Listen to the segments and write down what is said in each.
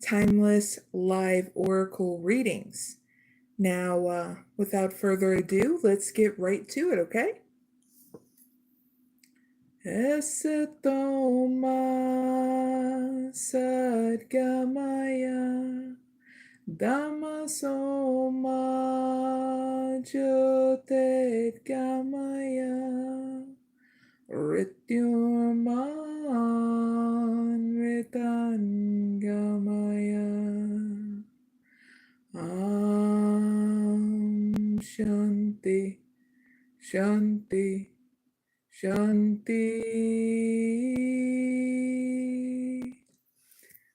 timeless live oracle readings. Now, without further ado, let's get right to it, okay? Esatoma sadgamaya Dhammasoma jyotirgamaya Rityurman ritangamaya Shanti Shanti Shanti.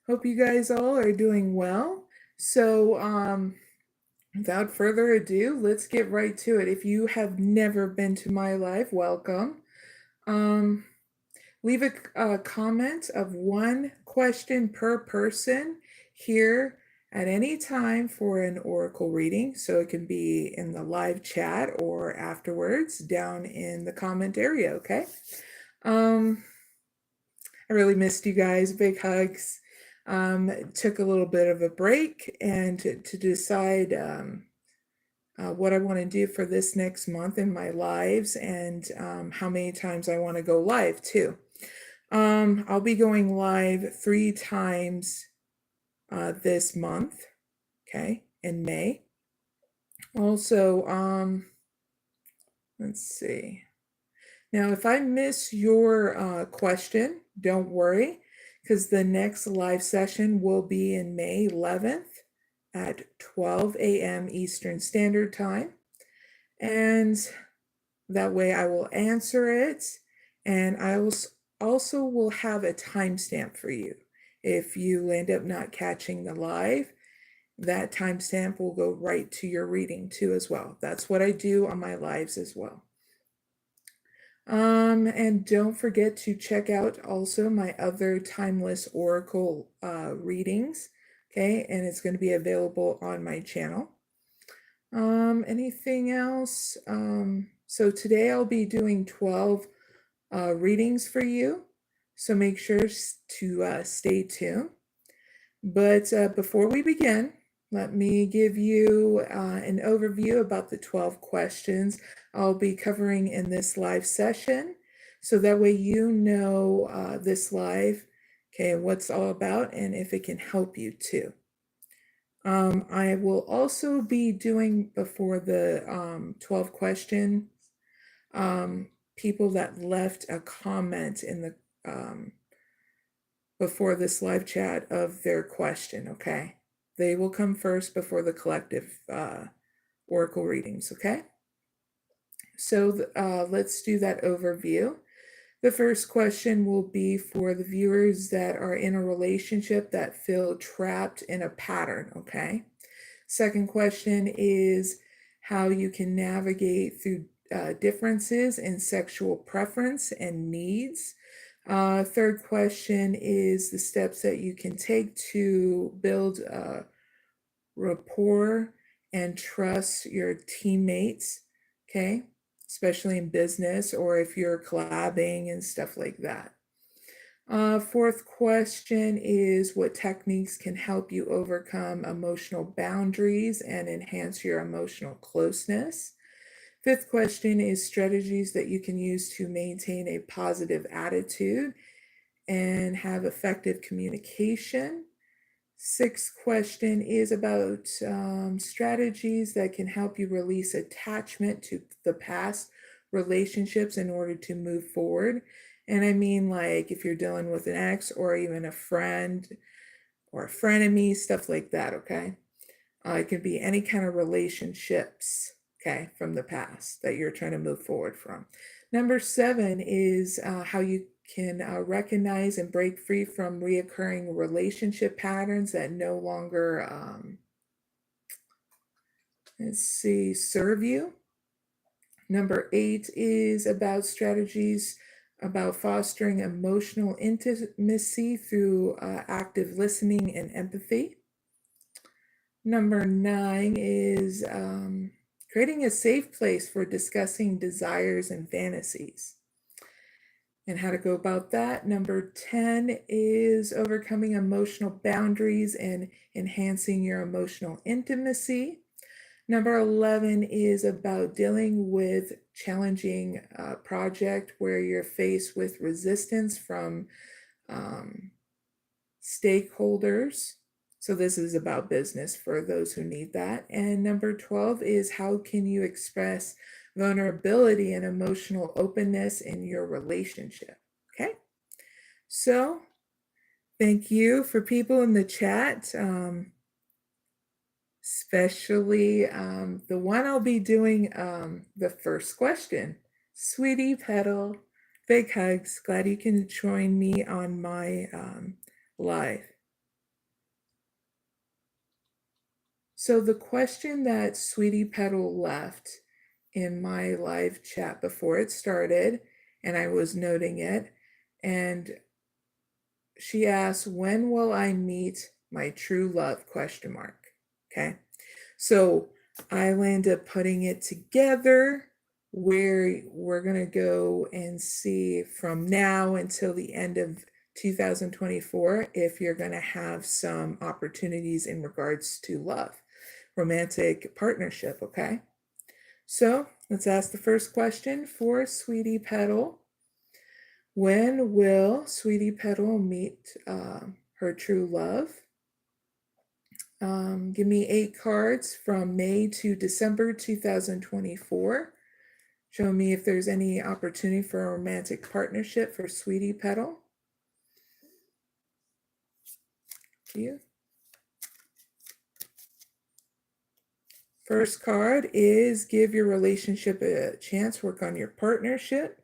Hope you guys all are doing well. So, without further ado, let's get right to it. If you have never been to my live, welcome. Leave a comment of one question per person here at any time for an oracle reading. So it can be in the live chat or afterwards down in the comment area, okay? I really missed you guys. Big hugs. Took a little bit of a break and to decide what I want to do for this next month in my lives and how many times I want to go live too. I'll be going live 3 times this month, okay, in May. Also, let's see. Now, if I miss your question, don't worry, because the next live session will be in May 11th at 12 a.m. Eastern Standard Time. And that way I will answer it, and I also will have a timestamp for you. If you end up not catching the live, that timestamp will go right to your reading too as well. That's what I do on my lives as well. And don't forget to check out also my other timeless oracle readings, okay? And it's going to be available on my channel. Anything else? So today I'll be doing 12 readings for you. So make sure to stay tuned. But before we begin, let me give you an overview about the 12 questions I'll be covering in this live session. So that way you know this live, okay, what it's all about and if it can help you too. I will also be doing before the 12 questions, people that left a comment in the before this live chat of their question, okay? They will come first before the collective oracle readings, okay? So let's do that overview. The first question will be for the viewers that are in a relationship that feel trapped in a pattern, okay? Second question is how you can navigate through differences in sexual preference and needs. Third question is the steps that you can take to build rapport and trust your teammates, okay? Especially in business or if you're collabing and stuff like that. Fourth question is what techniques can help you overcome emotional boundaries and enhance your emotional closeness. Fifth question is strategies that you can use to maintain a positive attitude and have effective communication. Sixth question is about strategies that can help you release attachment to the past relationships in order to move forward. And I mean, like if you're dealing with an ex or even a friend or a frenemy, stuff like that, okay? It can be any kind of relationships, okay, from the past that you're trying to move forward from. Number 7 is how you can recognize and break free from reoccurring relationship patterns that no longer, serve you. Number 8 is about strategies about fostering emotional intimacy through active listening and empathy. Number 9 is creating a safe place for discussing desires and fantasies. and how to go about that. Number 10 is overcoming emotional boundaries and enhancing your emotional intimacy. Number 11 is about dealing with challenging project where you're faced with resistance from stakeholders. So this is about business for those who need that. And number 12 is how can you express vulnerability and emotional openness in your relationship. Okay, so thank you for people in the chat, especially the one I'll be doing the first question. Sweetie Petal, big hugs. Glad you can join me on my live. So the question that Sweetie Petal left in my live chat before it started, and I was noting it, and she asked, when will I meet my true love, ? Okay, so I'll end up putting it together where we're going to go and see from now until the end of 2024 if you're going to have some opportunities in regards to love, romantic partnership. Okay, so let's ask the first question for Sweetie Petal. When will Sweetie Petal meet her true love? Give me 8 cards from May to December 2024. Show me if there's any opportunity for a romantic partnership for Sweetie Petal. You. First card is give your relationship a chance, work on your partnership.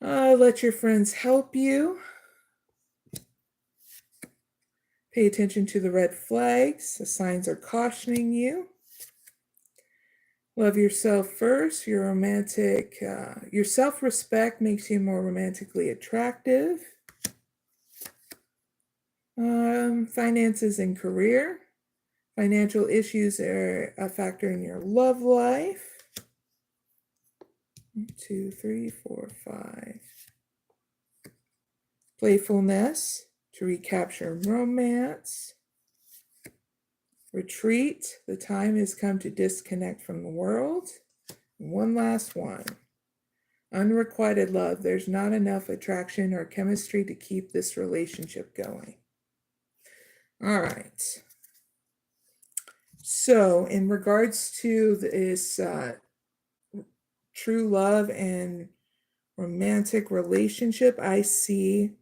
Let your friends help you. Pay attention to the red flags. The signs are cautioning you. Love yourself first. Your romantic, your self-respect makes you more romantically attractive. Finances and career. Financial issues are a factor in your love life. 1, 2, 3, 4, 5. Playfulness to recapture romance. Retreat. The time has come to disconnect from the world. And one last one. Unrequited love. There's not enough attraction or chemistry to keep this relationship going. All right. So in regards to this true love and romantic relationship, I see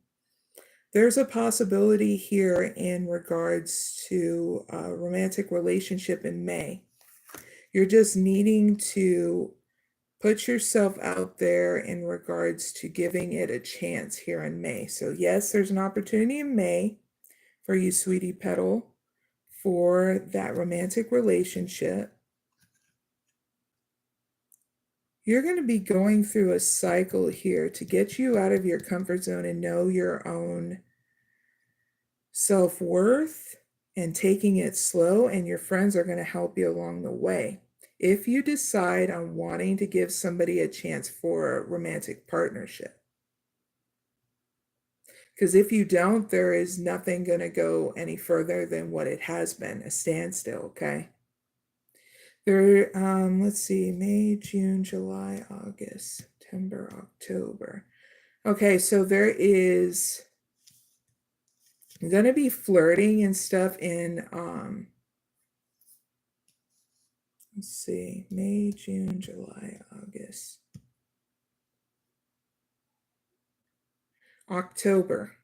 there's a possibility here in regards to a romantic relationship in May. You're just needing to put yourself out there in regards to giving it a chance here in May. So yes, there's an opportunity in May for you, Sweetie Petal, for that romantic relationship. You're going to be going through a cycle here to get you out of your comfort zone and know your own self-worth and taking it slow, and your friends are going to help you along the way. If you decide on wanting to give somebody a chance for a romantic partnership. Because if you don't, there is nothing going to go any further than what it has been, a standstill, okay? There, let's see, May, June, July, August, September, October. Okay, so there is going to be flirting and stuff in, let's see, May, June, July, August, October.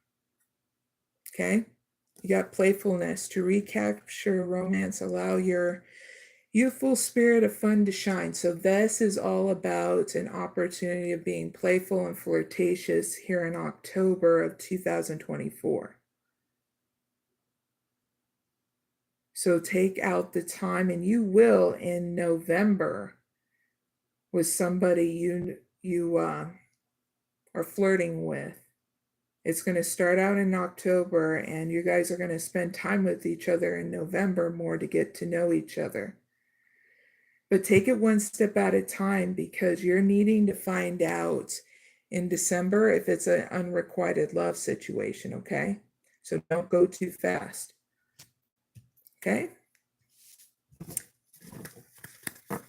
Okay, you got playfulness to recapture romance, allow your youthful spirit of fun to shine. So this is all about an opportunity of being playful and flirtatious here in October of 2024. So take out the time, and you will in November with somebody you are flirting with. It's going to start out in October, and you guys are going to spend time with each other in November more to get to know each other. But take it one step at a time, because you're needing to find out in December if it's an unrequited love situation, okay? So don't go too fast, okay?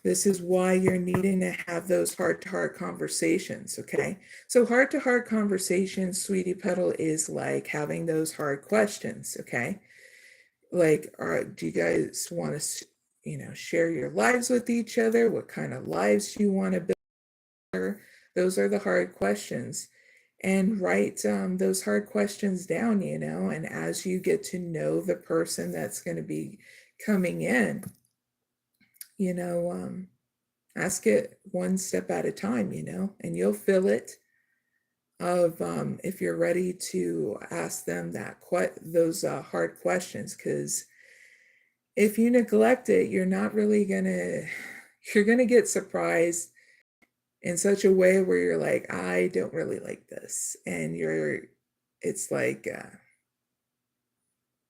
This is why you're needing to have those heart-to-heart conversations, okay? So heart-to-heart conversations, Sweetie Petal, is like having those hard questions, okay? Like, do you guys want to, share your lives with each other? What kind of lives you want to build? Those are the hard questions. And write those hard questions down, and as you get to know the person that's going to be coming in, ask it one step at a time, and you'll feel it of if you're ready to ask them those hard questions. Because if you neglect it, you're gonna get surprised in such a way where you're like, I don't really like this, and it's like,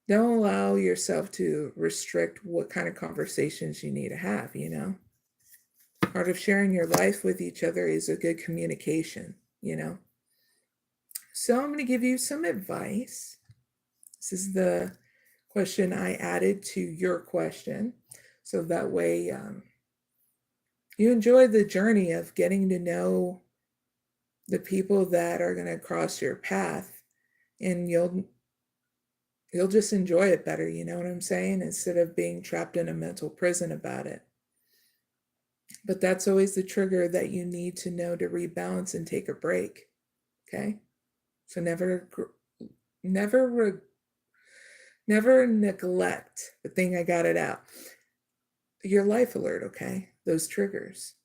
don't allow yourself to restrict what kind of conversations you need to have. Part of sharing your life with each other is a good communication. So I'm going to give you some advice. This is the question I added to your question, so that way you enjoy the journey of getting to know the people that are going to cross your path, and you'll just enjoy it better, you know what I'm saying, instead of being trapped in a mental prison about it. But that's always the trigger that you need to know to rebalance and take a break, okay? So never neglect, the thing, I got it out, your life alert, okay? Those triggers.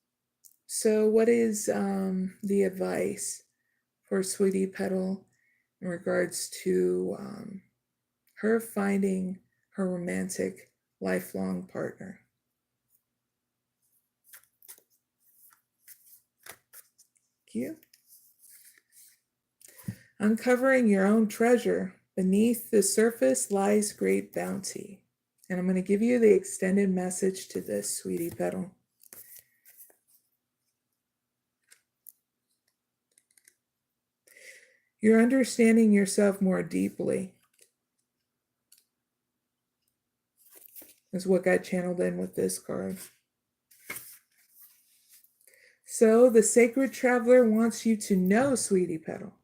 So what is the advice for Sweetie Petal in regards to her finding her romantic lifelong partner? Thank you. Uncovering your own treasure. Beneath the surface lies great bounty. And I'm going to give you the extended message to this, Sweetie Petal. You're understanding yourself more deeply, is what got channeled in with this card. So the sacred traveler wants you to know, Sweetie Petal.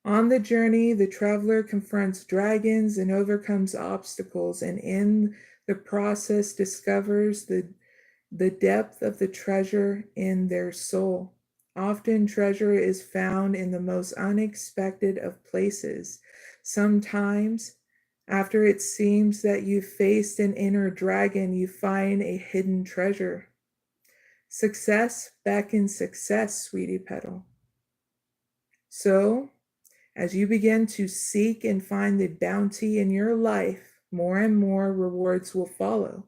On the journey, the traveler confronts dragons and overcomes obstacles, and in the process discovers the depth of the treasure in their soul. Often treasure is found in the most unexpected of places. Sometimes, after it seems that you've faced an inner dragon, you find a hidden treasure. Success beckons success, Sweetie Petal. So, as you begin to seek and find the bounty in your life, more and more rewards will follow.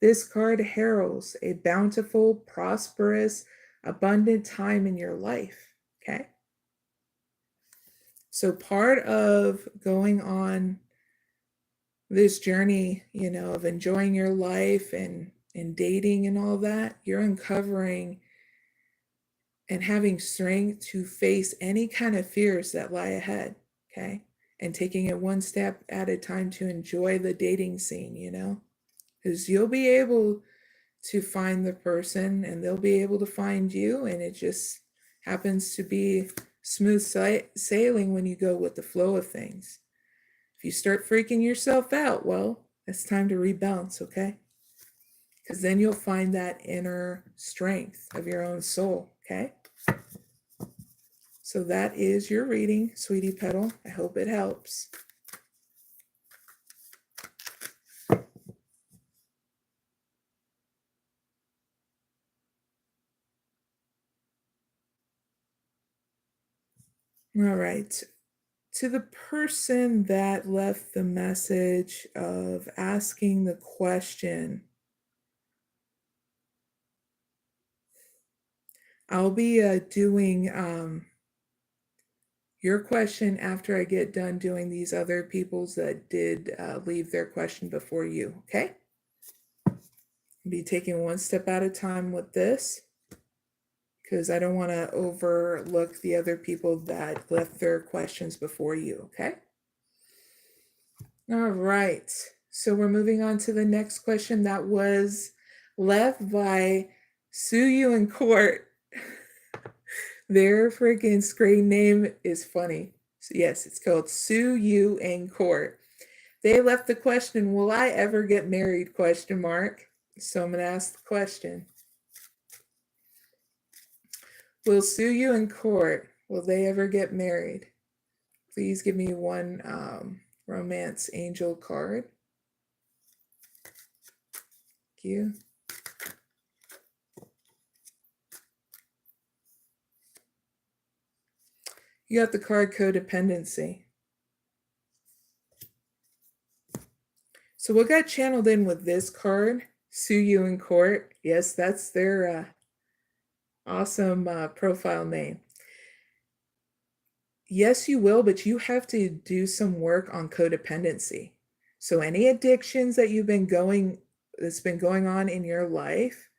This card heralds a bountiful, prosperous, abundant time in your life, okay? So part of going on this journey, of enjoying your life and dating and all that, you're uncovering and having strength to face any kind of fears that lie ahead, okay? And taking it one step at a time to enjoy the dating scene, because you'll be able to find the person and they'll be able to find you, and it just happens to be smooth sailing when you go with the flow of things. If you start freaking yourself out, well, it's time to rebalance, okay? Because then you'll find that inner strength of your own soul, okay? So that is your reading, Sweetie Petal. I hope it helps. All right. To the person that left the message of asking the question, I'll be doing your question after I get done doing these other people's that did leave their question before you, okay? Be taking one step at a time with this, because I don't want to overlook the other people that left their questions before you, okay? All right, so we're moving on to the next question that was left by Sue You in Court. Their freaking screen name is funny. So yes, it's called Sue You in Court. They left the question, will I ever get married, question mark. So I'm going to ask the question. Will Sue You in Court, will they ever get married? Please give me one romance angel card. Thank you. You got the card codependency. So what got channeled in with this card, Sue You in Court? Yes, that's their awesome profile name. Yes, you will, but you have to do some work on codependency. So any addictions that that's been going on in your life,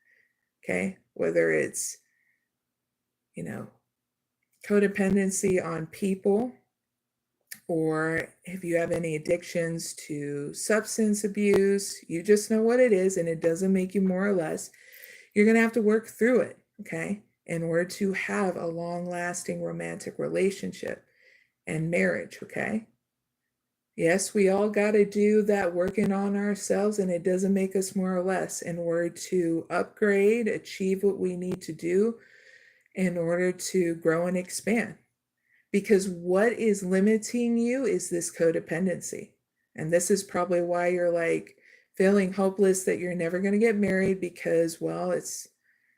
okay, whether it's, codependency on people, or if you have any addictions to substance abuse, you just know what it is and it doesn't make you more or less. You're going to have to work through it, okay, in order to have a long-lasting romantic relationship and marriage, okay? Yes, we all got to do that working on ourselves, and it doesn't make us more or less in order to upgrade, achieve what we need to do in order to grow and expand. Because what is limiting you is this codependency. And this is probably why you're like feeling hopeless that you're never going to get married, because, well, it's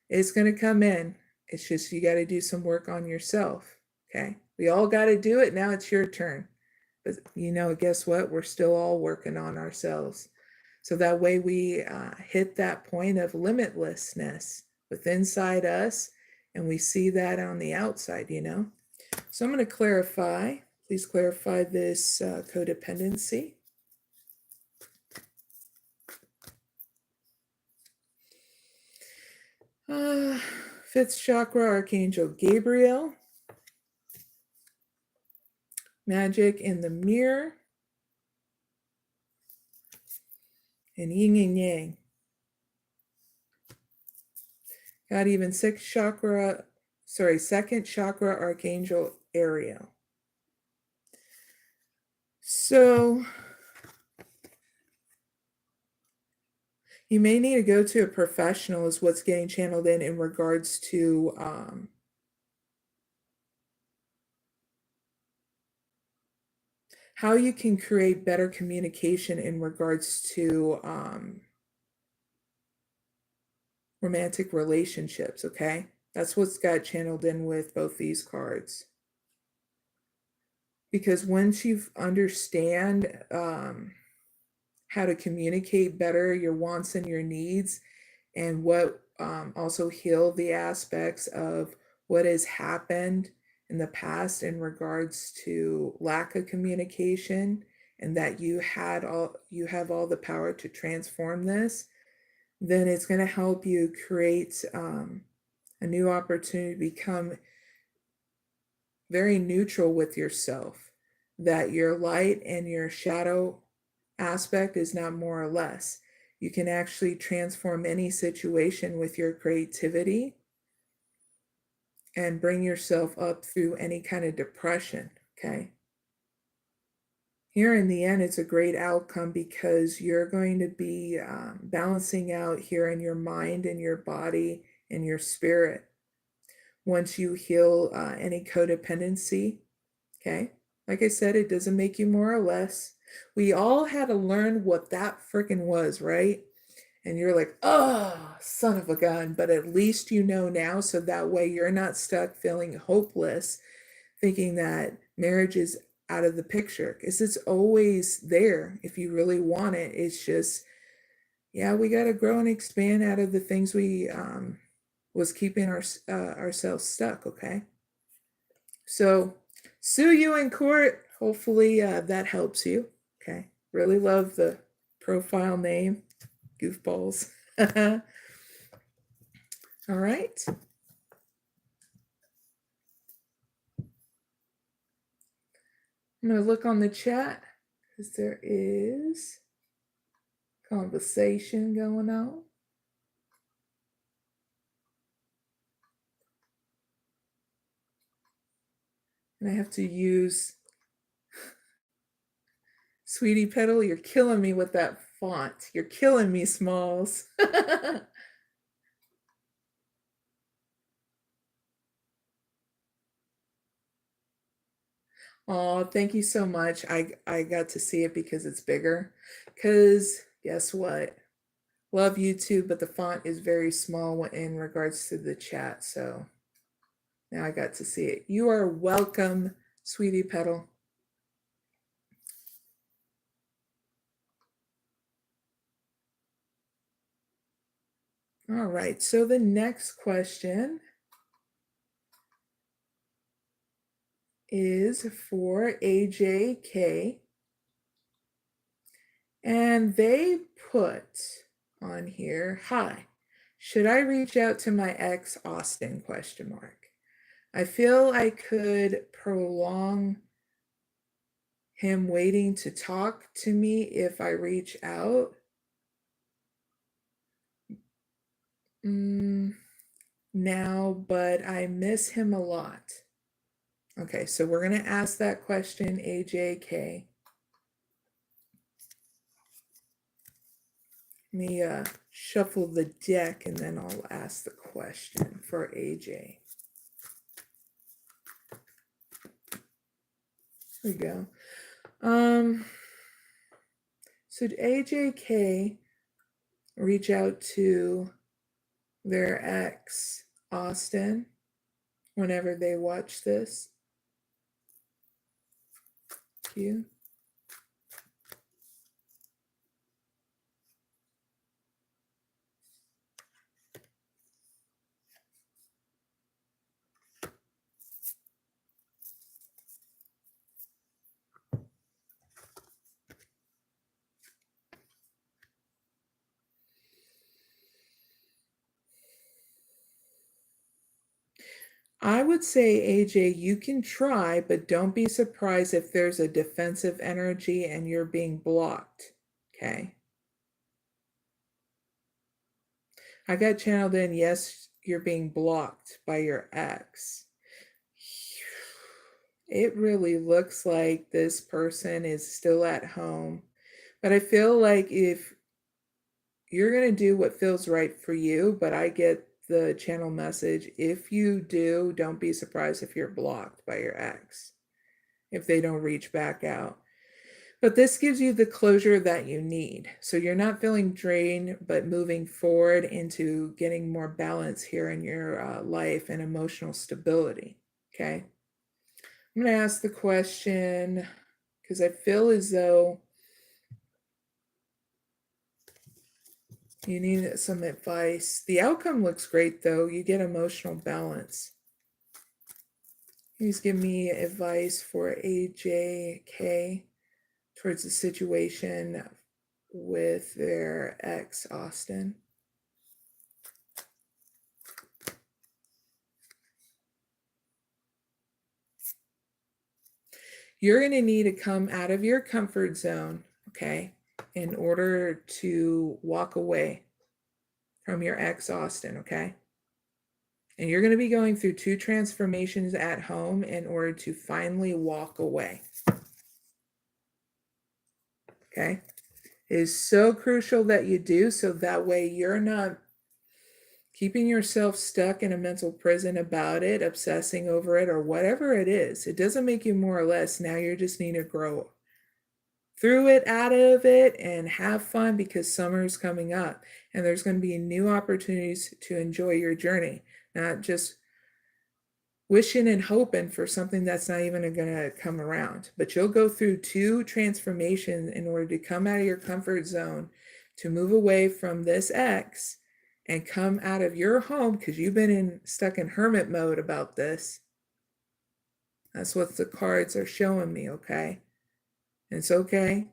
going to come in. It's just you got to do some work on yourself, okay? We all got to do it. Now it's your turn. But, guess what? We're still all working on ourselves. So that way we hit that point of limitlessness within inside us, and we see that on the outside, So I'm going to clarify. Please clarify this codependency. Fifth chakra, Archangel Gabriel. Magic in the mirror. And yin and yang. Got even second chakra, Archangel Ariel. So you may need to go to a professional is what's getting channeled in regards to how you can create better communication in regards to romantic relationships, okay? That's what's got channeled in with both these cards. Because once you understand how to communicate better your wants and your needs, and what also heal the aspects of what has happened in the past in regards to lack of communication, and that you have all the power to transform this, then it's going to help you create a new opportunity to become very neutral with yourself, that your light and your shadow aspect is not more or less. You can actually transform any situation with your creativity and bring yourself up through any kind of depression, okay? Here in the end, it's a great outcome because you're going to be balancing out here in your mind and your body and your spirit. Once you heal any codependency, okay? Like I said, it doesn't make you more or less. We all had to learn what that freaking was, right? And you're like, oh, son of a gun. But at least you know now, so that way you're not stuck feeling hopeless, thinking that marriage is out of the picture, because it's always there if you really want it. It's just, yeah, we got to grow and expand out of the things we was keeping ourselves stuck, okay? So, Sue You in Court. Hopefully that helps you, okay? Really love the profile name, goofballs. All right. I'm going to look on the chat because there is conversation going on. And I have to use Sweetie Petal. You're killing me with that font. You're killing me, Smalls. Oh, thank you so much. I got to see it because it's bigger. Because guess what? Love YouTube, but the font is very small in regards to the chat. So now I got to see it. You are welcome, Sweetie Petal. All right, so the next question is for AJK. And they put on here, hi, should I reach out to my ex, Austin, ? I feel I could prolong him waiting to talk to me if I reach out. Now, but I miss him a lot. Okay, so we're going to ask that question, AJK. Let me shuffle the deck and then I'll ask the question for AJ. There we go. Should AJK reach out to their ex, Austin, whenever they watch this? Thank you. I would say, AJ, you can try, but don't be surprised if there's a defensive energy and you're being blocked, okay? I got channeled in, yes, you're being blocked by your ex. It really looks like this person is still at home, but I feel like if you're going to do what feels right for you, but I get the channel message. If you do, don't be surprised if you're blocked by your ex, if they don't reach back out. But this gives you the closure that you need. So you're not feeling drained, but moving forward into getting more balance here in your life and emotional stability. Okay. I'm going to ask the question because I feel as though you need some advice. The outcome looks great, though. You get emotional balance. Please give me advice for AJK towards the situation with their ex, Austin. You're going to need to come out of your comfort zone, okay, in order to walk away from your ex, Austin, okay? And you're going to be going through 2 transformations at home in order to finally walk away. Okay? It is so crucial that you do, so that way you're not keeping yourself stuck in a mental prison about it, obsessing over it, or whatever it is. It doesn't make you more or less. Now you just need to grow through it, out of it, and have fun because summer is coming up and there's going to be new opportunities to enjoy your journey, not just wishing and hoping for something that's not even going to come around. But you'll go through 2 transformations in order to come out of your comfort zone, to move away from this ex and come out of your home, because you've been stuck in hermit mode about this. That's what the cards are showing me, okay? And it's okay.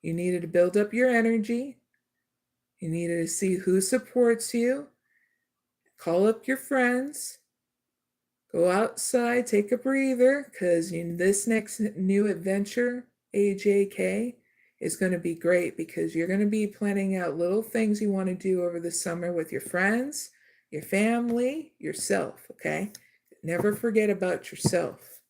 You needed to build up your energy. You need to see who supports you. Call up your friends. Go outside, take a breather, because this next new adventure, AJK, is going to be great because you're going to be planning out little things you want to do over the summer with your friends, your family, yourself, okay? Never forget about yourself,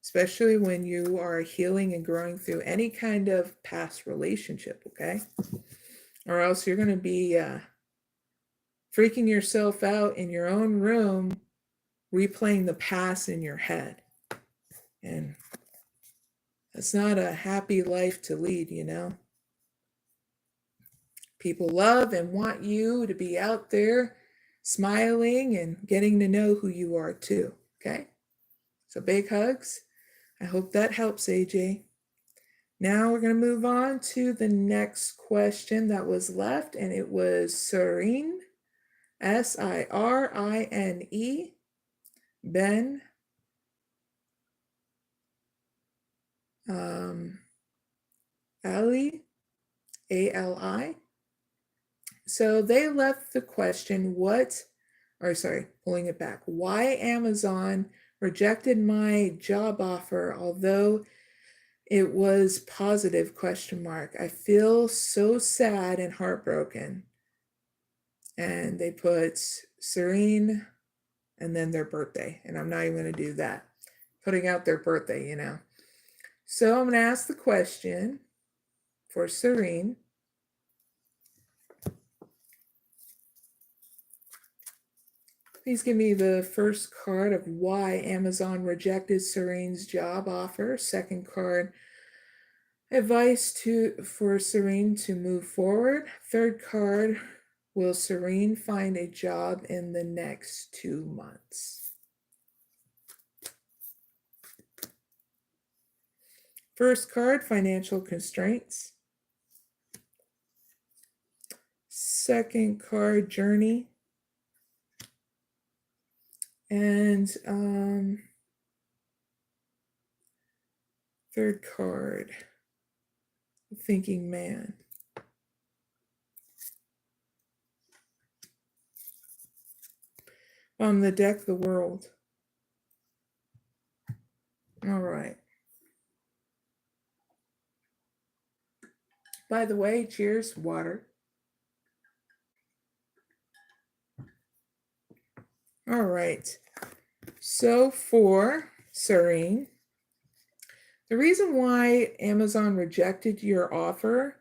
especially when you are healing and growing through any kind of past relationship, okay? Or else you're going to be freaking yourself out in your own room, replaying the past in your head. And that's not a happy life to lead, you know? People love and want you to be out there smiling and getting to know who you are too, okay? So big hugs. I hope that helps, AJ. Now we're going to move on to the next question that was left, and it was Sirine, Sirine, Ben Ali, Ali. So they left the question, pulling it back, why Amazon rejected my job offer, although it was positive, ? I feel so sad and heartbroken. And they put Sirine and then their birthday. And I'm not even going to do that. Putting out their birthday, you know. So I'm going to ask the question for Sirine. Please give me the first card of why Amazon rejected Sirine's job offer. Second card, advice for Sirine to move forward. Third card, will Sirine find a job in the next 2 months? First card, financial constraints. Second card, journey. And third card, thinking man. On the deck, the world. All right. By the way, cheers, water. All right. So for Sirine, the reason why Amazon rejected your offer,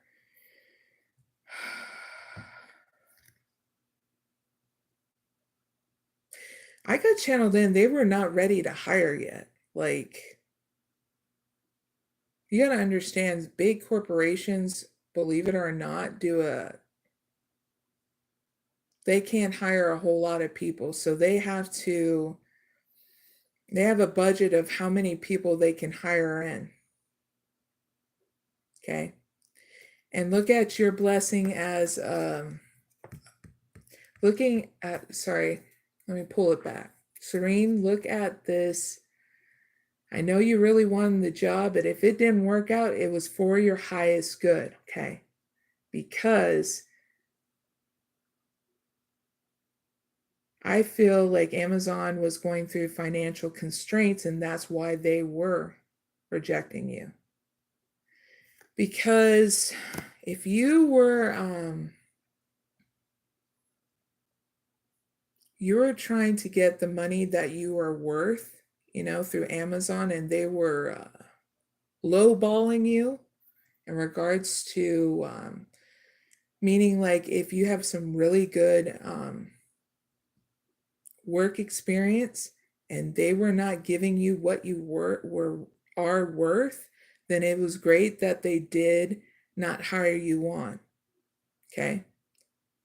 I got channeled in. They were not ready to hire yet. Like, you got to understand, big corporations, believe it or not, they can't hire a whole lot of people. So they have a budget of how many people they can hire in. Okay. And look at your blessing as, let me pull it back. Sirine, look at this. I know you really wanted the job, but if it didn't work out, it was for your highest good, okay? Because I feel like Amazon was going through financial constraints, and that's why they were rejecting you. Because if you were trying to get the money that you are worth, you know, through Amazon, and they were lowballing you in regards to, meaning like if you have some really good work experience and they were not giving you what you are worth, then it was great that they did not hire you on. Okay.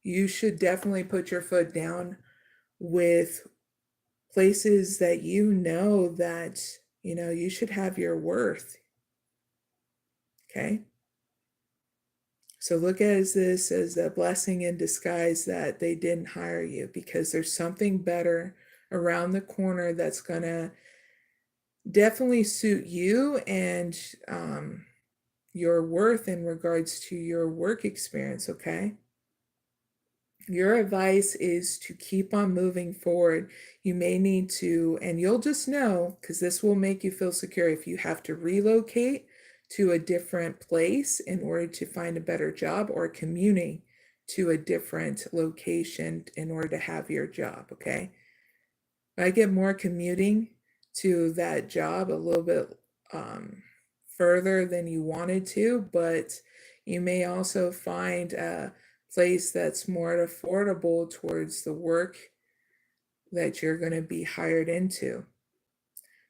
You should definitely put your foot down with places that you know that, you know, you should have your worth. Okay. So look at this as a blessing in disguise that they didn't hire you, because there's something better around the corner that's going to definitely suit you and your worth in regards to your work experience, okay? Your advice is to keep on moving forward. You may need to, and you'll just know, because this will make you feel secure, if you have to relocate to a different place in order to find a better job, or commuting to a different location in order to have your job, okay? I get more commuting to that job a little bit further than you wanted to, but you may also find a place that's more affordable towards the work that you're going to be hired into.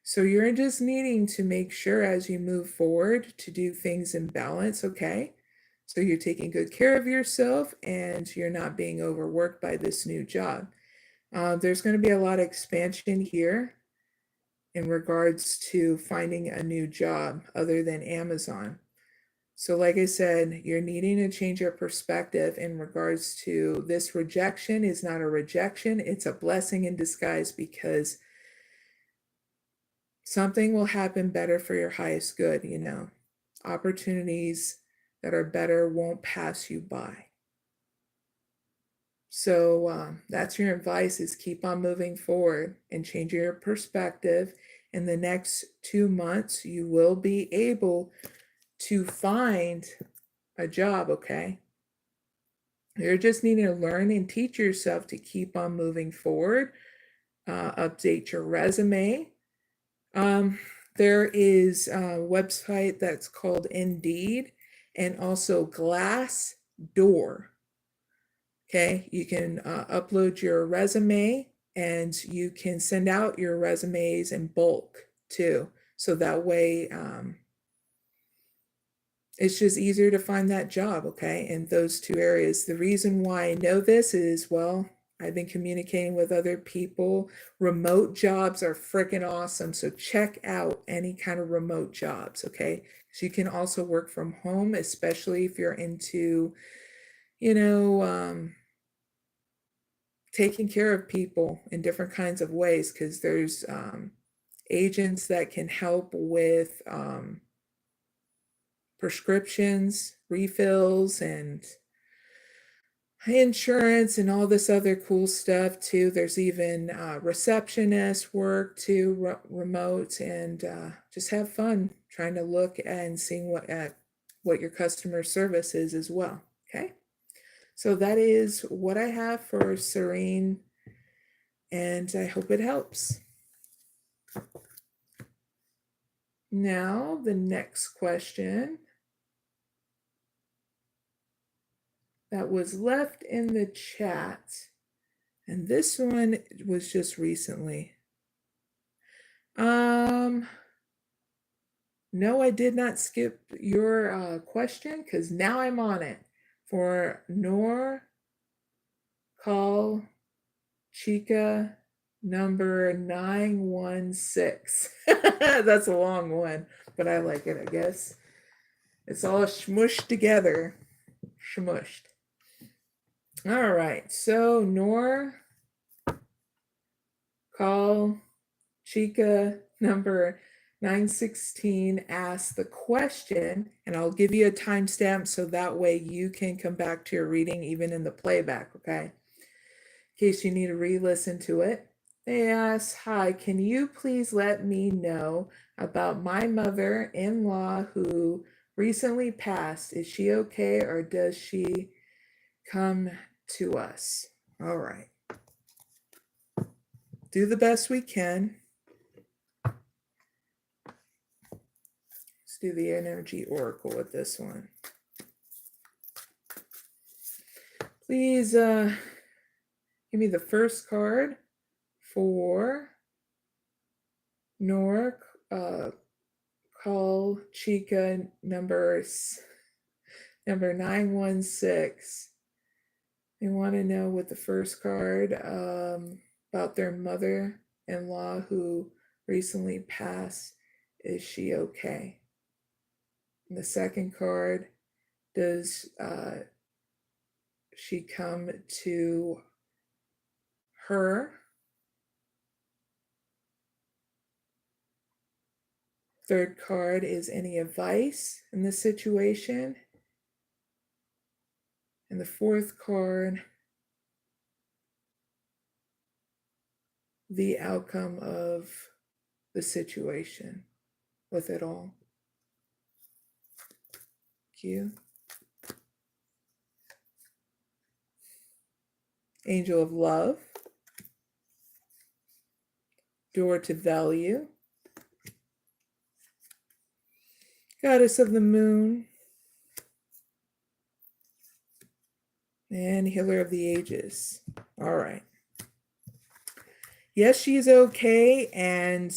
So you're just needing to make sure as you move forward to do things in balance, okay? So you're taking good care of yourself and you're not being overworked by this new job. There's going to be a lot of expansion here in regards to finding a new job other than Amazon. So like I said, you're needing to change your perspective in regards to this rejection is not a rejection. It's a blessing in disguise, because something will happen better for your highest good, you know. Opportunities that are better won't pass you by. So that's your advice, is keep on moving forward and change your perspective. In the next 2 months, you will be able to find a job, okay? You're just needing to learn and teach yourself to keep on moving forward. Update your resume. There is a website that's called Indeed, and also Glassdoor. Okay, you can upload your resume, and you can send out your resumes in bulk too. So that way, it's just easier to find that job, okay, in those two areas. The reason why I know this is, well, I've been communicating with other people. Remote jobs are freaking awesome. So check out any kind of remote jobs, okay? So you can also work from home, especially if you're into, you know, taking care of people in different kinds of ways, because there's agents that can help with prescriptions, refills, and insurance, and all this other cool stuff too. There's even receptionist work too, remote, and just have fun trying to look and seeing what your customer service is as well. Okay, so that is what I have for Sirine, and I hope it helps. Now the next question that was left in the chat, and this one was just recently. No, I did not skip your question, because now I'm on it. For Nor Call Chica number 916. That's a long one, but I like it, I guess. It's all smushed together. Smushed. All right, so Nor Call Chica number 916 asks the question, and I'll give you a timestamp so that way you can come back to your reading even in the playback, okay? In case you need to re-listen to it. They ask, hi, can you please let me know about my mother-in-law who recently passed? Is she okay, or does she come to us? All right. Do the best we can. Let's do the energy oracle with this one. Please give me the first card for Nor Call Chica number 916. They want to know with the first card about their mother-in-law who recently passed. Is she okay? And the second card, does she come to her? Third card is any advice in this situation. And the fourth card the outcome of the situation with it all. Thank you. Angel of Love. Door to Value. Goddess of the Moon. And Healer of the Ages. All right. Yes, she's okay, and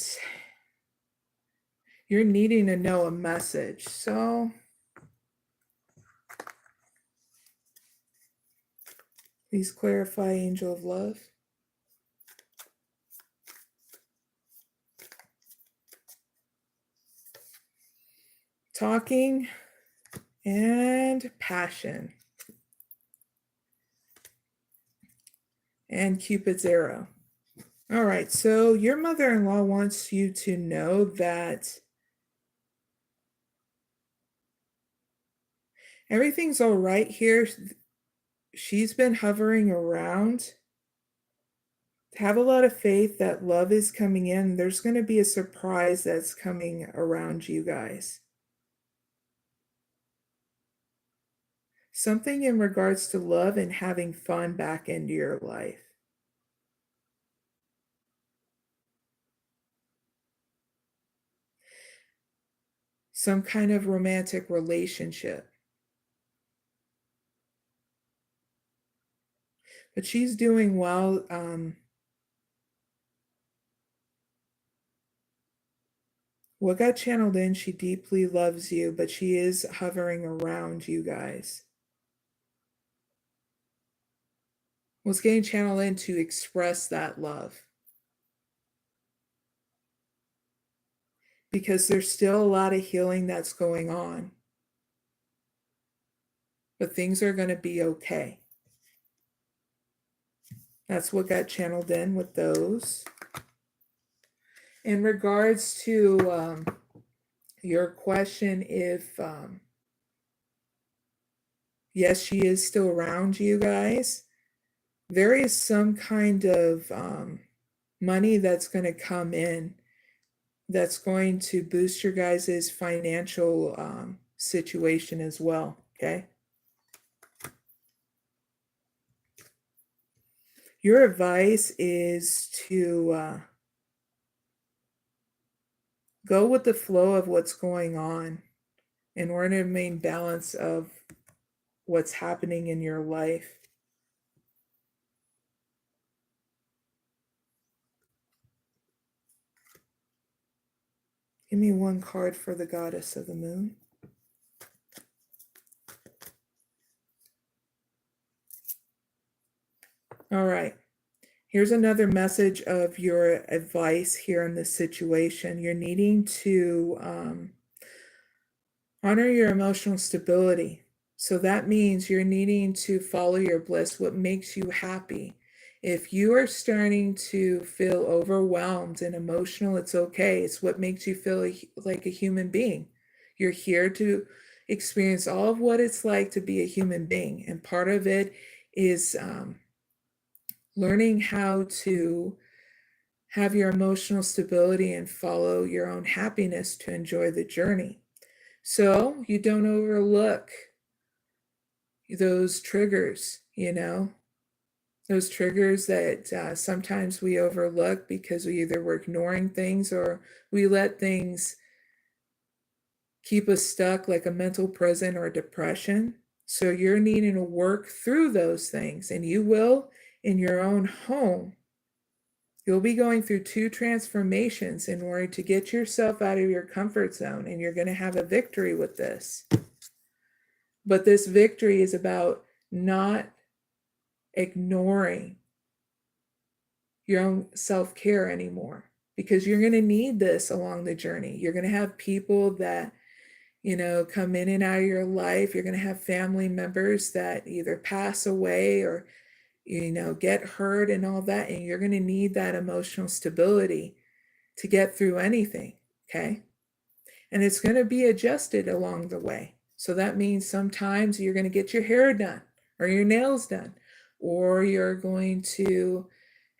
you're needing to know a message. So please clarify, Angel of Love. Talking and passion. And Cupid's arrow. All right, so your mother-in-law wants you to know that everything's all right here. She's been hovering around. Have a lot of faith that love is coming in. There's going to be a surprise that's coming around you guys. Something in regards to love and having fun back into your life. Some kind of romantic relationship. But she's doing well. What got channeled in, she deeply loves you, but she is hovering around you guys. What's getting channeled in to express that love. Because there's still a lot of healing that's going on. But things are going to be okay. That's what got channeled in with those. In regards to your question, if yes, she is still around you guys, there is some kind of money that's going to come in that's going to boost your guys' financial situation as well, okay? Your advice is to go with the flow of what's going on in order to maintain balance of what's happening in your life. Give me one card for the Goddess of the Moon. All right. Here's another message of your advice here in this situation. You're needing to honor your emotional stability. So that means you're needing to follow your bliss, what makes you happy. If you are starting to feel overwhelmed and emotional, it's okay. It's what makes you feel like a human being. You're here to experience all of what it's like to be a human being. And part of it is learning how to have your emotional stability and follow your own happiness to enjoy the journey. So you don't overlook those triggers, you know, those triggers that sometimes we overlook because we either were ignoring things or we let things keep us stuck like a mental prison or depression. So you're needing to work through those things, and you will in your own home. You'll be going through 2 transformations in order to get yourself out of your comfort zone, and you're going to have a victory with this. But this victory is about not ignoring your own self-care anymore, because you're going to need this along the journey. You're going to have people that, you know, come in and out of your life. You're going to have family members that either pass away or, you know, get hurt and all that. And you're going to need that emotional stability to get through anything, okay? And it's going to be adjusted along the way. So that means sometimes you're going to get your hair done or your nails done, or you're going to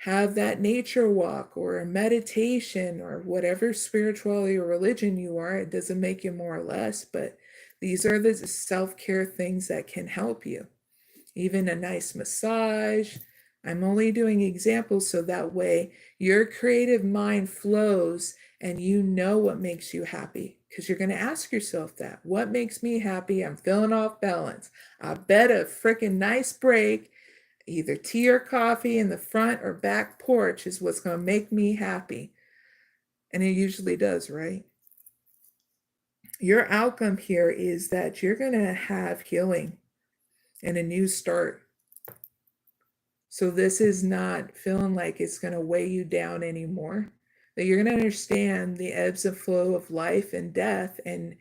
have that nature walk or a meditation or whatever spirituality or religion you are. It doesn't make you more or less, but these are the self-care things that can help you. Even a nice massage. I'm only doing examples so that way your creative mind flows and you know what makes you happy, because you're going to ask yourself that. What makes me happy? I'm feeling off balance. I bet a freaking nice break, either tea or coffee in the front or back porch, is what's going to make me happy. And it usually does, right? Your outcome here is that you're going to have healing and a new start. So this is not feeling like it's going to weigh you down anymore. That you're going to understand the ebbs and flow of life and death, and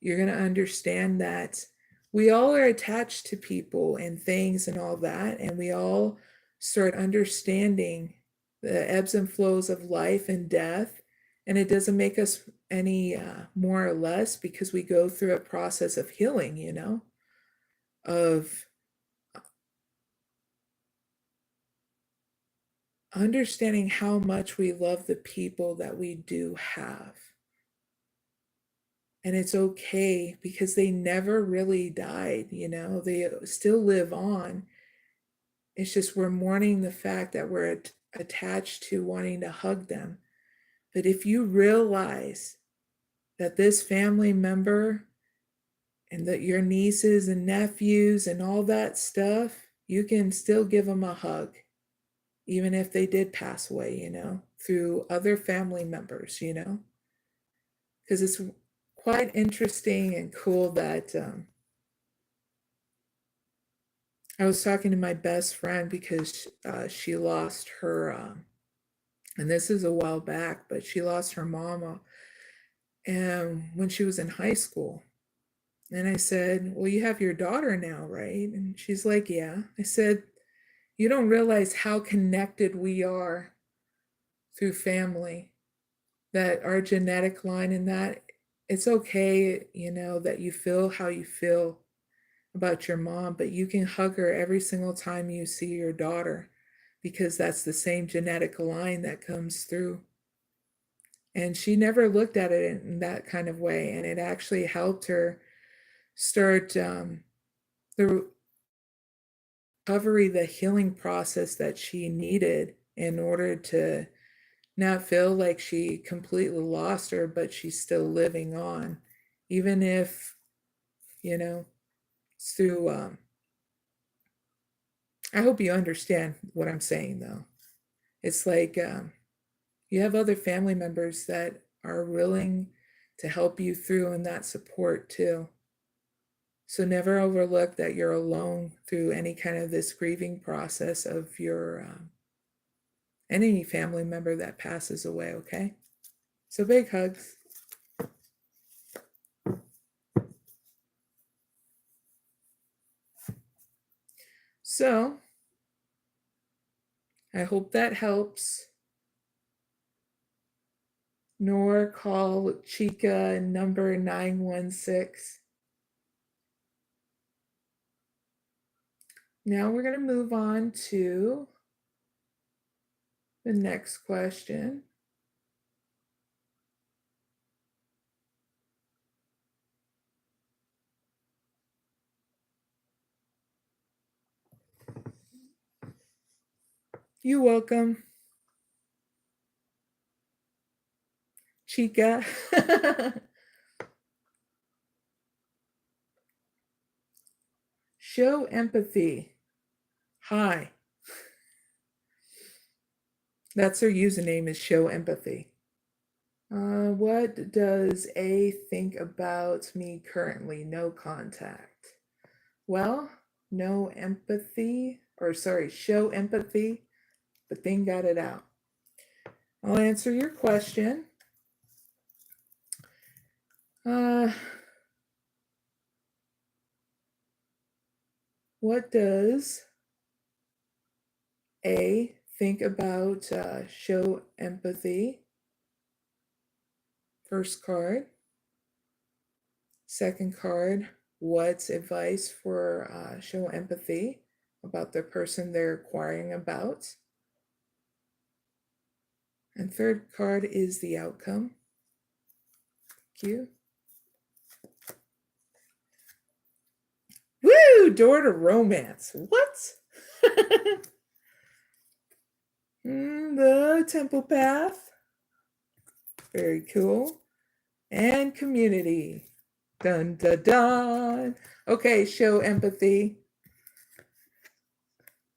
you're going to understand that we all are attached to people and things and all that, and we all start understanding the ebbs and flows of life and death, and it doesn't make us any more or less, because we go through a process of healing, of understanding how much we love the people that we do have. And it's okay, because they never really died, they still live on. It's just we're mourning the fact that we're attached to wanting to hug them. But if you realize that this family member and that your nieces and nephews and all that stuff, you can still give them a hug, even if they did pass away, through other family members, because it's quite interesting and cool that I was talking to my best friend, because she lost her, and this is a while back, but she lost her mama and when she was in high school. And I said, well, you have your daughter now, right? And she's like, yeah. I said, you don't realize how connected we are through family, that our genetic line, and that it's okay, that you feel how you feel about your mom, but you can hug her every single time you see your daughter, because that's the same genetic line that comes through. And she never looked at it in that kind of way, and it actually helped her start the recovery, the healing process that she needed in order to not feel like she completely lost her, but she's still living on, even if, through, I hope you understand what I'm saying, though. It's like you have other family members that are willing to help you through and that support too. So never overlook that you're alone through any kind of this grieving process of your any family member that passes away, okay? So big hugs. So I hope that helps. Nor call Chica number 916. Now we're going to move on to the next question. You're welcome, Chica. Show empathy. Hi. That's her username, is show empathy. What does A think about me currently? No contact. Well, no empathy, or sorry, show empathy, but then got it out. I'll answer your question. What does A think about show empathy? First card. Second card, what's advice for show empathy about the person they're inquiring about? And third card is the outcome. Thank you. Woo! Door to romance. What? The temple path. Very cool. And community. Dun, dun, dun. Okay, show empathy.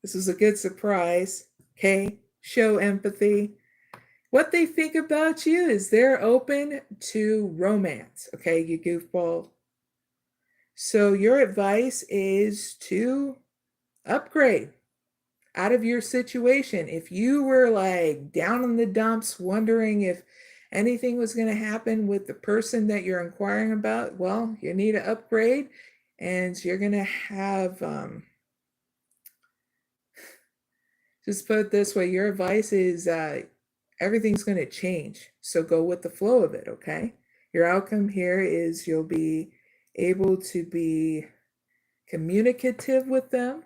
This is a good surprise. Okay, show empathy. What they think about you is they're open to romance. Okay, you goofball. So your advice is to upgrade out of your situation. If you were like down in the dumps, wondering if anything was going to happen with the person that you're inquiring about, well, you need to upgrade, and you're going to have, just put it this way, your advice is everything's going to change. So go with the flow of it, okay? Your outcome here is you'll be able to be communicative with them.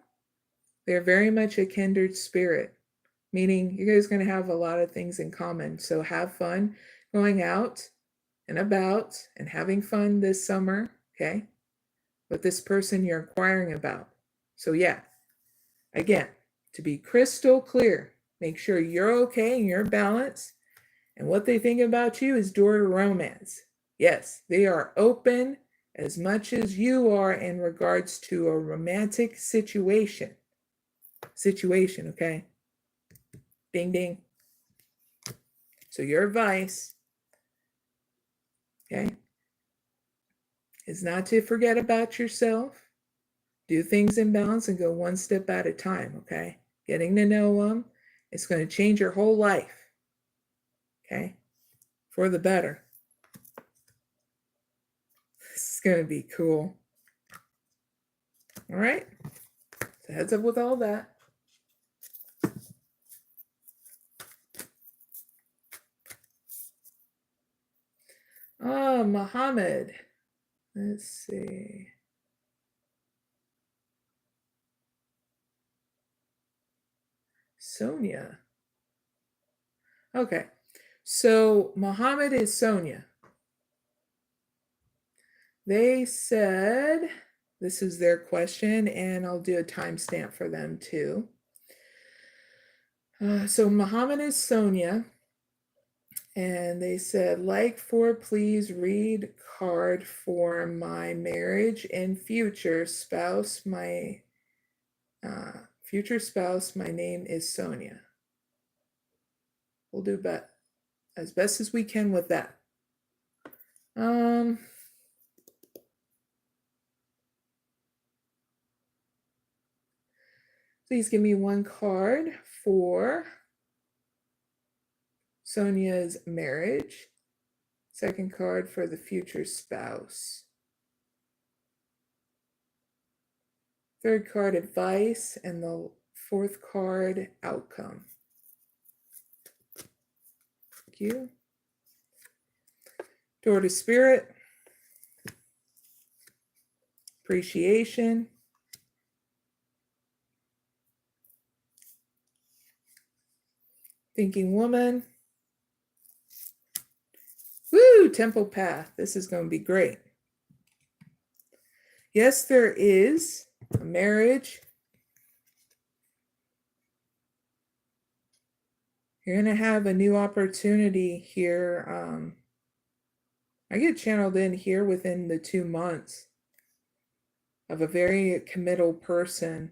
They're very much a kindred spirit, meaning you guys are going to have a lot of things in common. So have fun going out and about and having fun this summer, okay, with this person you're inquiring about. So yeah, again, to be crystal clear, make sure you're okay and you're balanced. And what they think about you is door to romance. Yes, they are open as much as you are in regards to a romantic situation. Okay? Ding, ding. So your advice, okay, is not to forget about yourself. Do things in balance and go one step at a time, okay? Getting to know them, it's going to change your whole life, okay? For the better. This is going to be cool. All right? So heads up with all that. Oh, Muhammad. Let's see. Sonia. Okay. So Muhammad is Sonia. They said, this is their question, and I'll do a timestamp for them too. So Muhammad is Sonia, and they said, please read card for my marriage and future spouse. My future spouse, my name is Sonia. We'll do as best as we can with that. Please give me one card for Sonia's marriage. Second card for the future spouse. Third card, advice, and the fourth card, outcome. Thank you. Door to spirit. Appreciation. Thinking woman. Woo! Temple path. This is going to be great. Yes, there is a marriage. You're going to have a new opportunity here. I get channeled in here within the 2 months of a very committal person.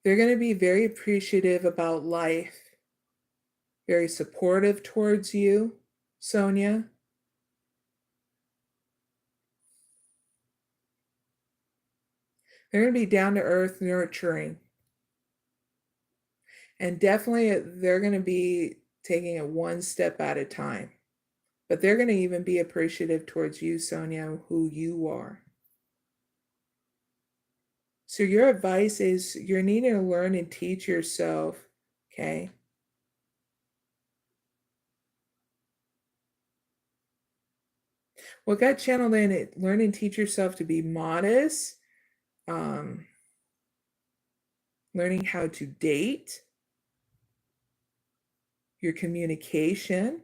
They're going to be very appreciative about life, very supportive towards you, Sonia. They're going to be down to earth, nurturing. And definitely they're going to be taking it one step at a time. But they're going to even be appreciative towards you, Sonia, who you are. So your advice is you're needing to learn and teach yourself, okay? What got channeled in it, learn and teach yourself to be modest, learning how to date, your communication,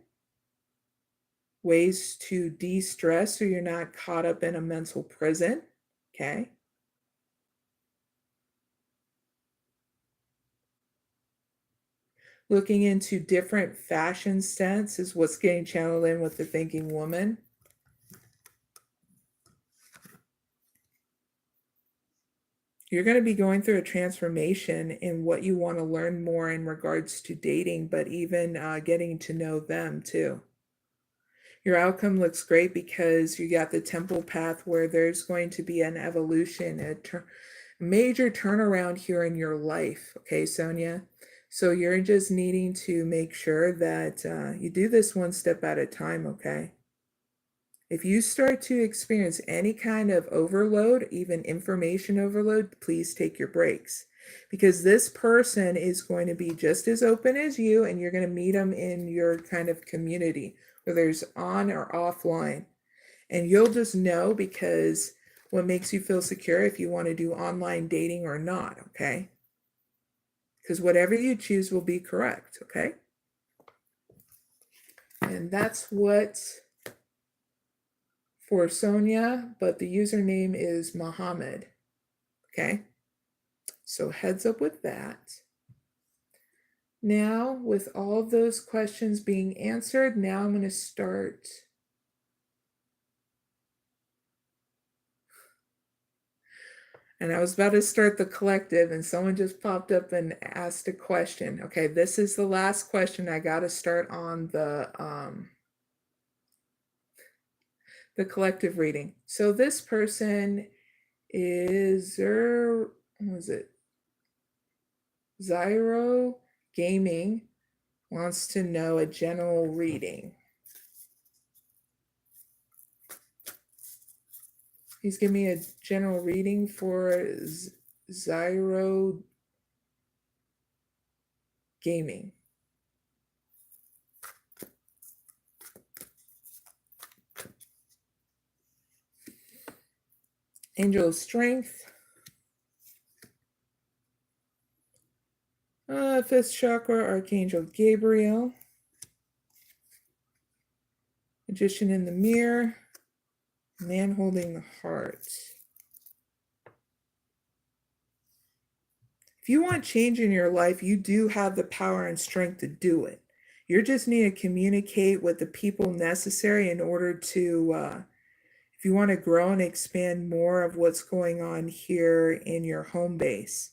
ways to de-stress so you're not caught up in a mental prison, okay? Looking into different fashion sense is what's getting channeled in with the thinking woman. You're going to be going through a transformation in what you want to learn more in regards to dating, but even getting to know them too. Your outcome looks great because you got the temple path where there's going to be an evolution, a major turnaround here in your life. Okay, Sonia? So you're just needing to make sure that you do this one step at a time, okay? If you start to experience any kind of overload, even information overload, please take your breaks. Because this person is going to be just as open as you, and you're going to meet them in your kind of community, whether it's on or offline. And you'll just know because what makes you feel secure if you want to do online dating or not, okay? Because whatever you choose will be correct, okay? And that's what for Sonia, but the username is Muhammad, okay? So heads up with that. Now, with all of those questions being answered, now I'm going to start. And I was about to start the collective, and someone just popped up and asked a question. Okay, this is the last question. I got to start on the collective reading. So this person is ZYRO Gaming wants to know a general reading. Please give me a general reading for ZYRO Gaming. Angel of Strength. 5th chakra, Archangel Gabriel. Magician in the Mirror. Man holding the heart. If you want change in your life, you do have the power and strength to do it. You just need to communicate with the people necessary in order to, if you want to grow and expand more of what's going on here in your home base.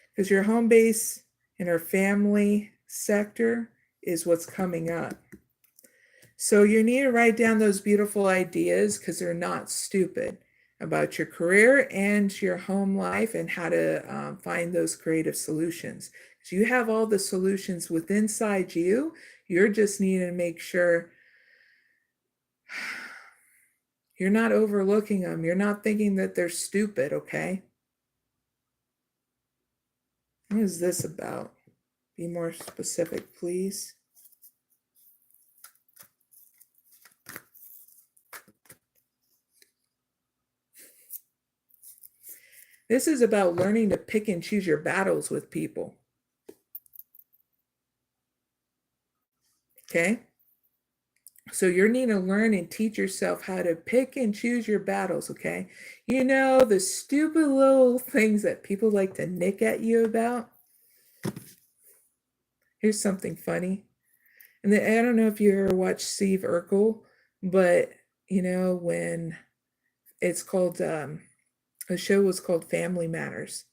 Because your home base and our family sector is what's coming up. So you need to write down those beautiful ideas because they're not stupid about your career and your home life and how to find those creative solutions. So you have all the solutions within inside you. You're just needing to make sure you're not overlooking them. You're not thinking that they're stupid, okay? What is this about? Be more specific, please. This is about learning to pick and choose your battles with people. Okay? So you're needing to learn and teach yourself how to pick and choose your battles, okay? You know, the stupid little things that people like to nick at you about. Here's something funny. And I don't know if you ever watched Steve Urkel, but, you know, when it's called, the show was called Family Matters.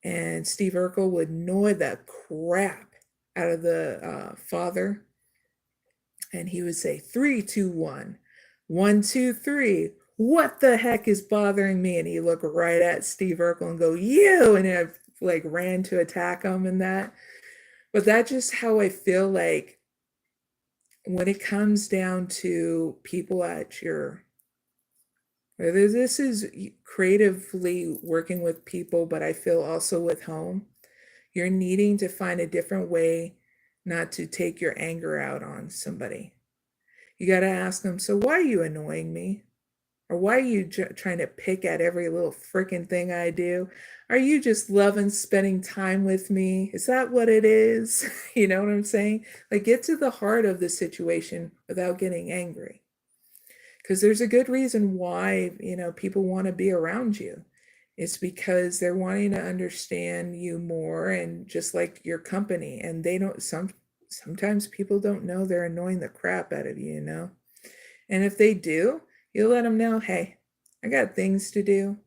And Steve Urkel would annoy the crap out of the father. And he would say, 3, 2, 1. 1, 2, 3. What the heck is bothering me? And he looked right at Steve Urkel and go, you! And I like ran to attack him and that. But that's just how I feel like when it comes down to people at your, whether this is creatively working with people, but I feel also with home, you're needing to find a different way not to take your anger out on somebody. You got to ask them, so why are you annoying me? Or why are you trying to pick at every little freaking thing I do? Are you just loving spending time with me? Is that what it is? You know what I'm saying? Like, get to the heart of the situation without getting angry. Because there's a good reason why, people want to be around you. It's because they're wanting to understand you more, and just like your company. And they don't, sometimes people don't know they're annoying the crap out of you. And if they do, you let them know, hey, I got things to do.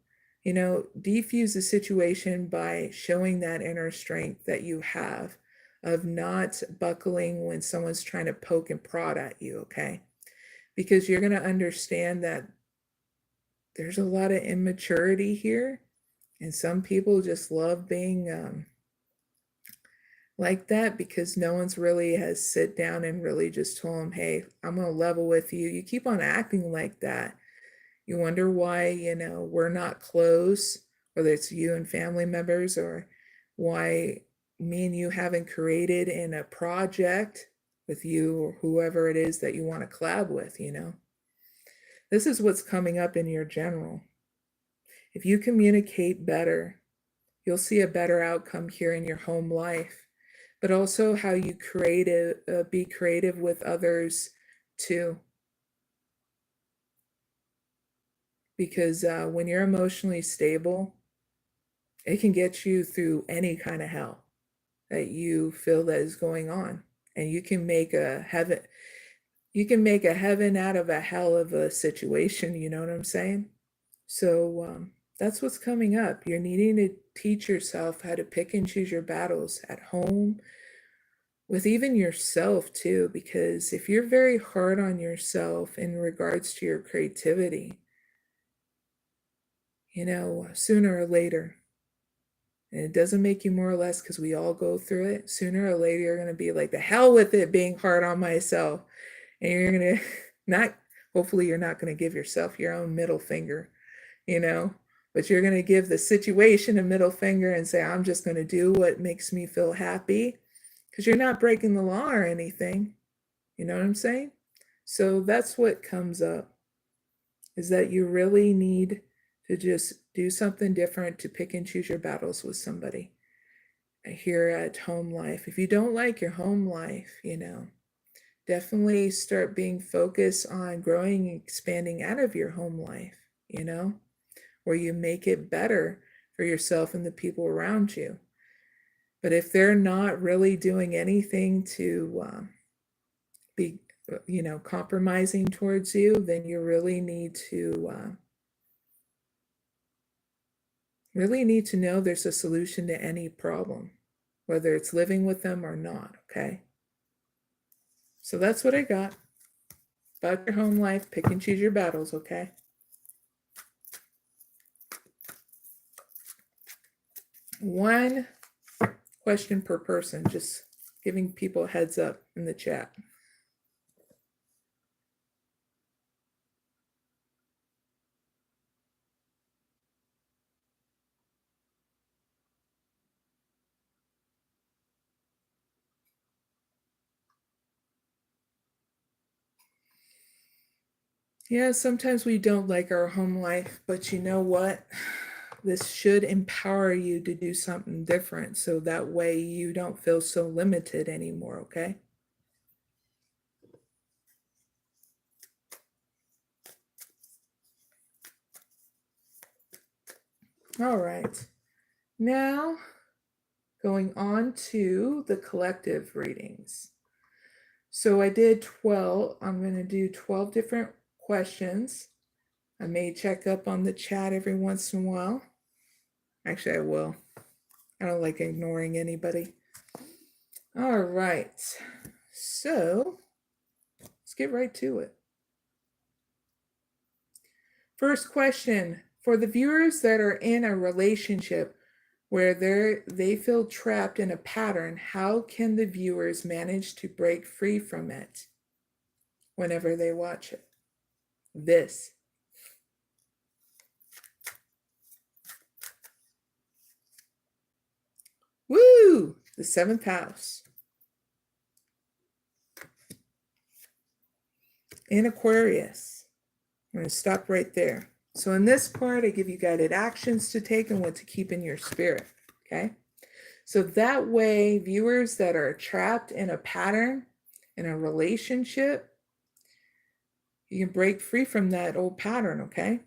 Defuse the situation by showing that inner strength that you have of not buckling when someone's trying to poke and prod at you, okay? Because you're going to understand that there's a lot of immaturity here, and some people just love being like that because no one's really has sit down and really just told them, hey, I'm going to level with you. You keep on acting like that. You wonder why, we're not close, whether it's you and family members, or why me and you haven't created in a project with you or whoever it is that you want to collab with. This is what's coming up in your general. If you communicate better, you'll see a better outcome here in your home life, but also how you be creative with others too. Because when you're emotionally stable, it can get you through any kind of hell that you feel that is going on. And you can make a heaven out of a hell of a situation, you know what I'm saying? So that's what's coming up. You're needing to teach yourself how to pick and choose your battles at home, with even yourself too, because if you're very hard on yourself in regards to your creativity, sooner or later, and it doesn't make you more or less because we all go through it, sooner or later you're going to be like, the hell with it being hard on myself. And you're going to hopefully you're not going to give yourself your own middle finger, but you're going to give the situation a middle finger and say, I'm just going to do what makes me feel happy, because you're not breaking the law or anything. You know what I'm saying? So that's what comes up, is that you really need to just do something different to pick and choose your battles with somebody here at home life. If you don't like your home life, definitely start being focused on growing and expanding out of your home life, where you make it better for yourself and the people around you. But if they're not really doing anything to be, compromising towards you, then you really need to know there's a solution to any problem, whether it's living with them or not, okay? So that's what I got about your home life. Pick and choose your battles, okay? One question per person, just giving people a heads up in the chat. Yeah, sometimes we don't like our home life, but you know what? This should empower you to do something different, so that way you don't feel so limited anymore, okay? All right. Now, going on to the collective readings. So I did 12. I'm going to do 12 different questions. I may check up on the chat every once in a while. Actually, I will. I don't like ignoring anybody. All right. So let's get right to it. First question, for the viewers that are in a relationship where they feel trapped in a pattern, how can the viewers manage to break free from it whenever they watch it? This. Woo! The 7th house. In Aquarius. I'm going to stop right there. So in this part, I give you guided actions to take and what to keep in your spirit, okay? So that way, viewers that are trapped in a pattern, in a relationship, you can break free from that old pattern, okay?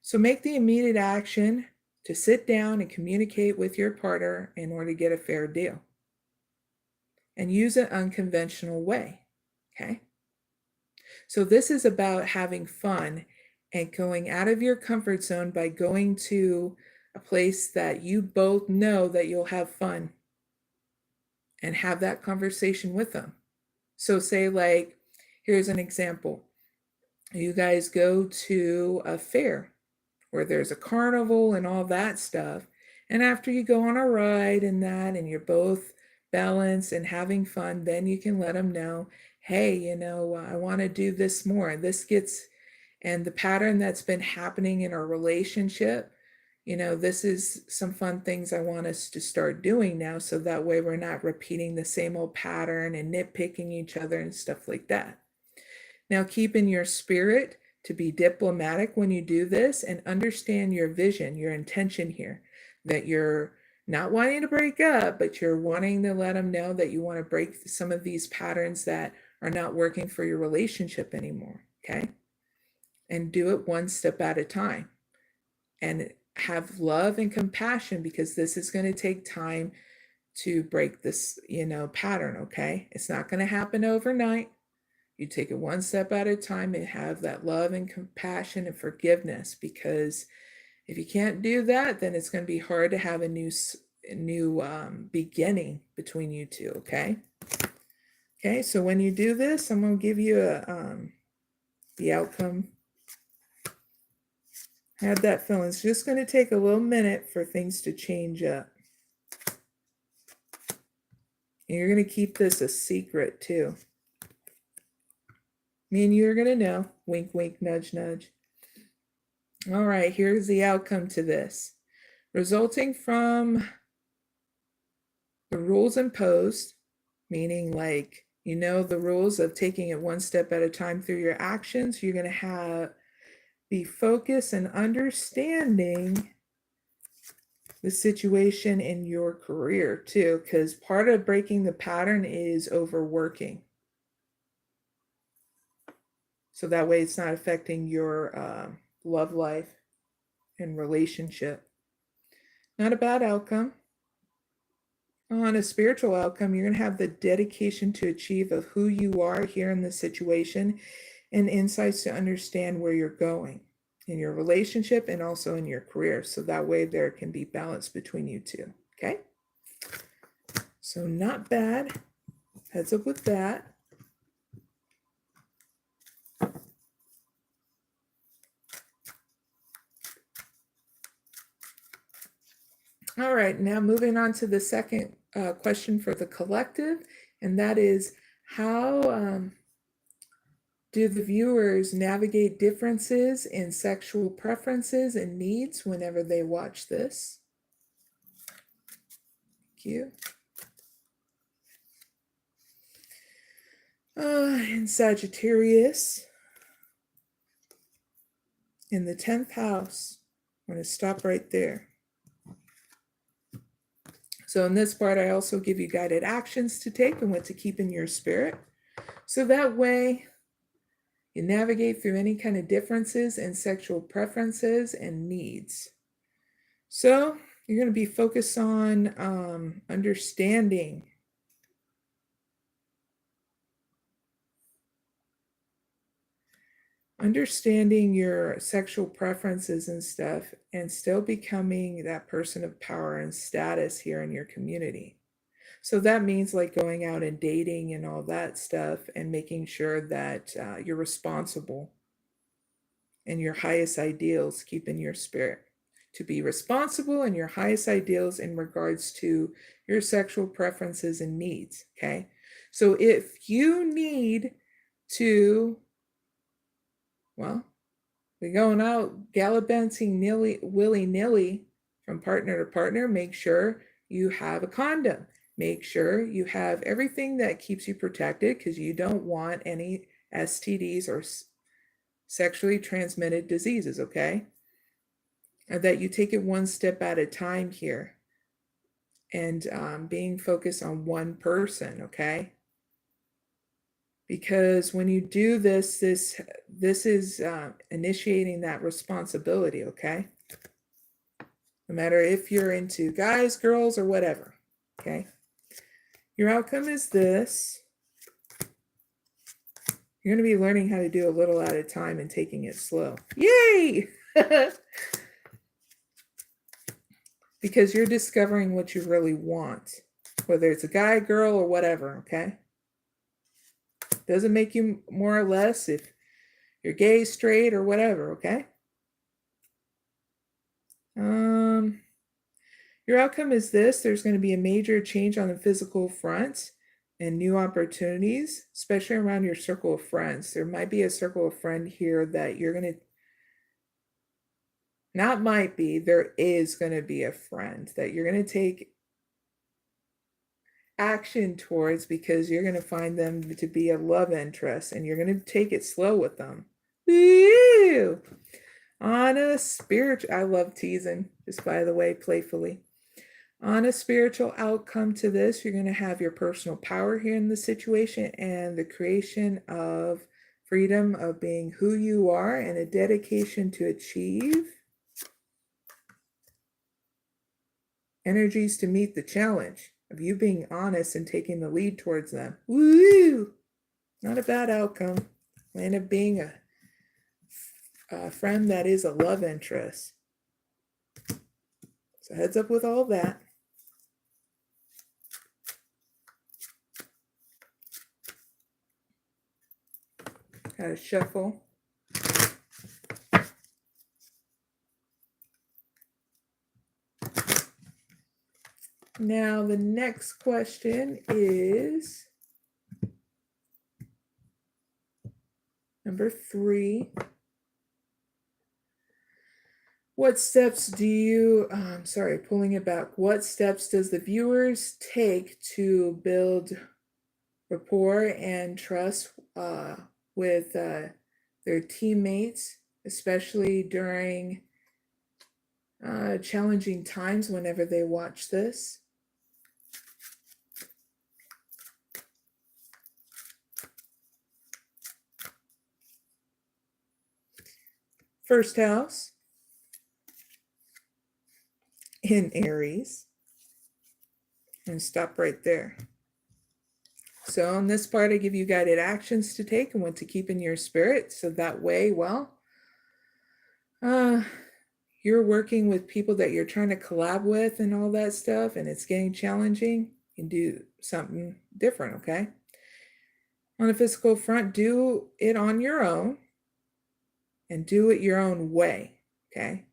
So make the immediate action to sit down and communicate with your partner in order to get a fair deal. And use an unconventional way, okay? So this is about having fun and going out of your comfort zone by going to a place that you both know that you'll have fun and have that conversation with them. So say like, here's an example. You guys go to a fair where there's a carnival and all that stuff. And after you go on a ride and that, and you're both balanced and having fun, then you can let them know, hey, you know, I want to do this more. This gets, and the pattern that's been happening in our relationship, you know, this is some fun things I want us to start doing now. So that way we're not repeating the same old pattern and nitpicking each other and stuff like that. Now keep in your spirit to be diplomatic when you do this and understand your vision, your intention here, that you're not wanting to break up, but you're wanting to let them know that you want to break some of these patterns that are not working for your relationship anymore, okay? And do it one step at a time. And have love and compassion, because this is going to take time to break this, you know, pattern, okay? It's not going to happen overnight. You take it one step at a time and have that love and compassion and forgiveness, because if you can't do that, then it's going to be hard to have a new beginning between you two, okay? Okay, so when you do this, I'm going to give you the outcome. Have that feeling. It's just going to take a little minute for things to change up. And you're going to keep this a secret too. Me and you are going to know. Wink, wink, nudge, nudge. All right, here's the outcome to this. Resulting from the rules imposed, meaning like, you know, the rules of taking it one step at a time through your actions, you're going to be focused and understanding the situation in your career too, because part of breaking the pattern is overworking. So that way it's not affecting your love life and relationship. Not a bad outcome. On a spiritual outcome, you're going to have the dedication to achieve of who you are here in this situation and insights to understand where you're going in your relationship and also in your career. So that way there can be balance between you two. Okay? So not bad. Heads up with that. All right, now moving on to the second question for the collective, and that is how do the viewers navigate differences in sexual preferences and needs whenever they watch this? Thank you. In Sagittarius, in the 10th house, I'm going to stop right there. So in this part, I also give you guided actions to take and what to keep in your spirit. So that way you navigate through any kind of differences in sexual preferences and needs. So you're going to be focused on understanding your sexual preferences and stuff, and still becoming that person of power and status here in your community. So that means like going out and dating and all that stuff, and making sure that you're responsible and your highest ideals keep in your spirit. To be responsible and your highest ideals in regards to your sexual preferences and needs, okay? So if you need to, well, we're going out gallivanting willy-nilly from partner to partner, make sure you have a condom. Make sure you have everything that keeps you protected, because you don't want any STDs or sexually transmitted diseases, okay? And that you take it one step at a time here, and being focused on one person, okay? Because when you do this is initiating that responsibility, okay? No matter if you're into guys, girls, or whatever, okay? Your outcome is this. You're going to be learning how to do a little at a time and taking it slow. Yay! Because you're discovering what you really want, whether it's a guy, girl, or whatever, okay? Doesn't make you more or less if you're gay, straight, or whatever, okay? Your outcome is this. There's going to be a major change on the physical front and new opportunities, especially around your circle of friends. There might be a circle of friends here that you're going to, not might be, there is going to be a friend that you're going to take action towards, because you're going to find them to be a love interest, and you're going to take it slow with them. Woo! On a spiritual, I love teasing, just by the way, playfully. On a spiritual outcome to this, you're going to have your personal power here in the situation, and the creation of freedom of being who you are, and a dedication to achieve energies to meet the challenge of you being honest and taking the lead towards them. Woo! Not a bad outcome. Land up being a friend that is a love interest. So heads up with all that. Gotta shuffle. Now the next question is number 3. What steps do you, pulling it back. What steps does the viewers take to build rapport and trust with their teammates, especially during challenging times whenever they watch this? First house in Aries, and stop right there. So on this part, I give you guided actions to take and what to keep in your spirit, so that way, well, you're working with people that you're trying to collab with and all that stuff, and it's getting challenging, you can do something different, okay? On the physical front, do it on your own, and do it your own way, okay?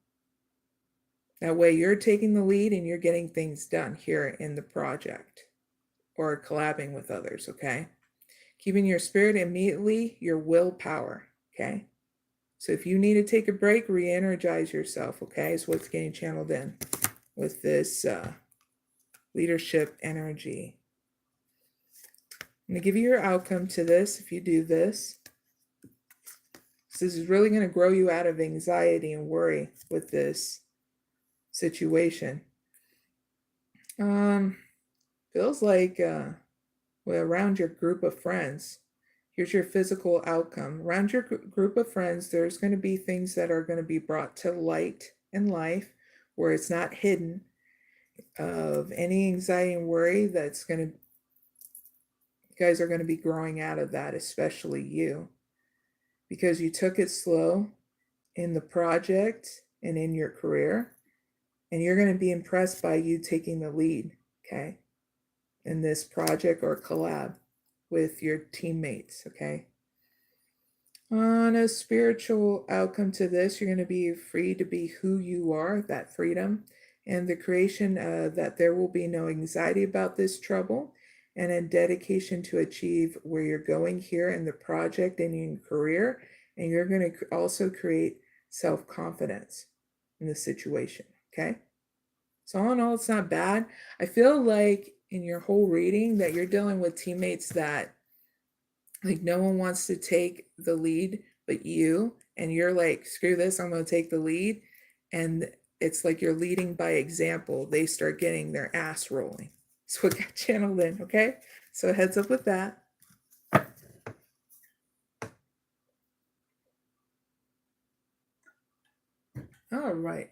That way you're taking the lead and you're getting things done here in the project or collabing with others, okay? Keeping your spirit immediately, your willpower, okay? So if you need to take a break, re-energize yourself, okay, is what's getting channeled in with this leadership energy. I'm going to give you your outcome to this if you do this. So this is really going to grow you out of anxiety and worry with this situation. Feels like around your group of friends, here's your physical outcome. Around your group of friends, there's going to be things that are going to be brought to light in life where it's not hidden, of any anxiety and worry that's going to, you guys are going to be growing out of that, especially you, because you took it slow in the project and in your career, and you're going to be impressed by you taking the lead, okay, in this project or collab with your teammates, okay? On a spiritual outcome to this, you're going to be free to be who you are, that freedom, and the creation that there will be no anxiety about this trouble, and a dedication to achieve where you're going here in the project and in your career, and you're going to also create self-confidence in the situation, okay? So all in all, it's not bad. I feel like in your whole reading that you're dealing with teammates that, like, no one wants to take the lead but you, and you're like, screw this, I'm going to take the lead. And it's like you're leading by example. They start getting their ass rolling. So what got channeled in, okay? So heads up with that. All right.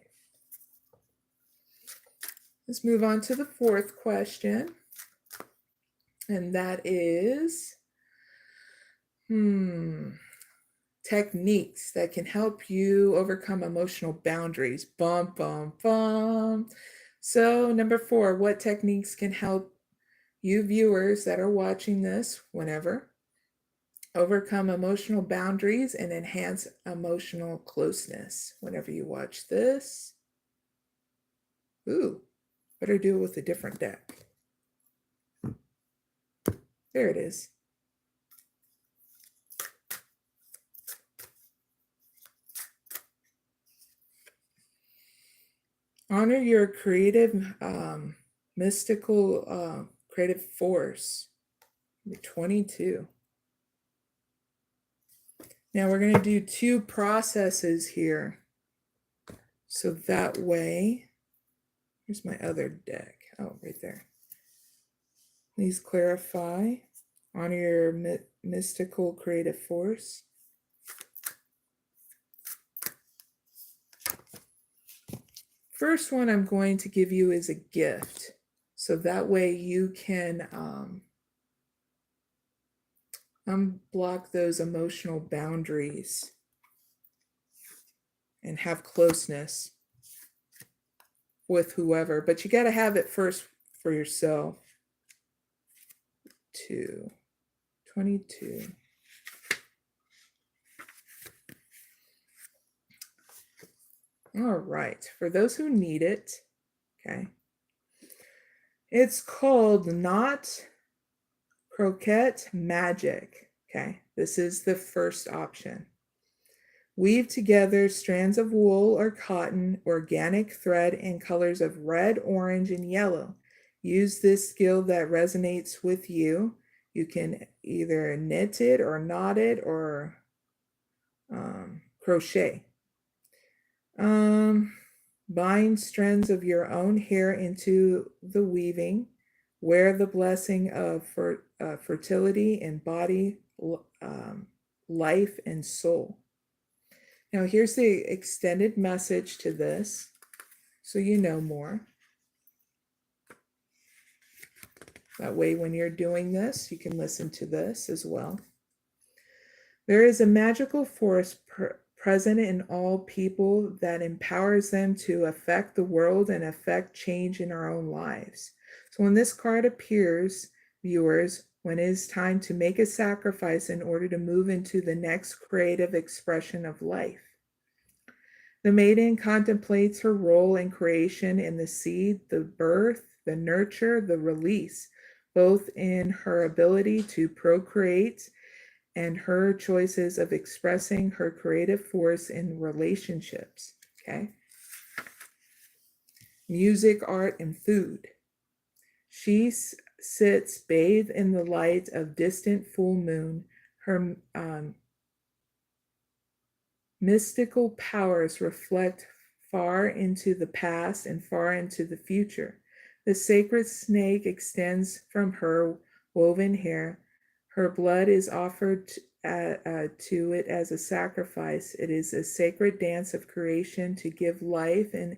Let's move on to the fourth question. And that is, techniques that can help you overcome emotional boundaries. Bum, bum, bum. So number 4, what techniques can help you viewers that are watching this whenever overcome emotional boundaries and enhance emotional closeness? Whenever you watch this. Ooh, better do it with a different deck. There it is. Honor your creative, mystical, creative force. Number 22. Now we're going to do 2 processes here. So that way, here's my other deck. Oh, right there. Please clarify. Honor your mystical creative force. First one I'm going to give you is a gift. So that way you can unblock those emotional boundaries and have closeness with whoever. But you got to have it first for yourself. 22. All right. For those who need it, okay. It's called Not Croquet Magic. Okay. This is the first option. Weave together strands of wool or cotton, organic thread in colors of red, orange, and yellow. Use this skill that resonates with you. You can either knit it or knot it or crochet. Bind strands of your own hair into the weaving. Wear the blessing of fertility in body, life, and soul. Now here's the extended message to this, so you know more. That way when you're doing this, you can listen to this as well. There is a magical force present in all people that empowers them to affect the world and affect change in our own lives. So when this card appears, viewers, when it is time to make a sacrifice in order to move into the next creative expression of life. The maiden contemplates her role in creation in the seed, the birth, the nurture, the release, both in her ability to procreate and her choices of expressing her creative force in relationships. Okay. Music, art, and food. She sits bathed in the light of distant full moon. Her mystical powers reflect far into the past and far into the future. The sacred snake extends from her woven hair. Her blood is offered to it as a sacrifice. It is a sacred dance of creation to give life, and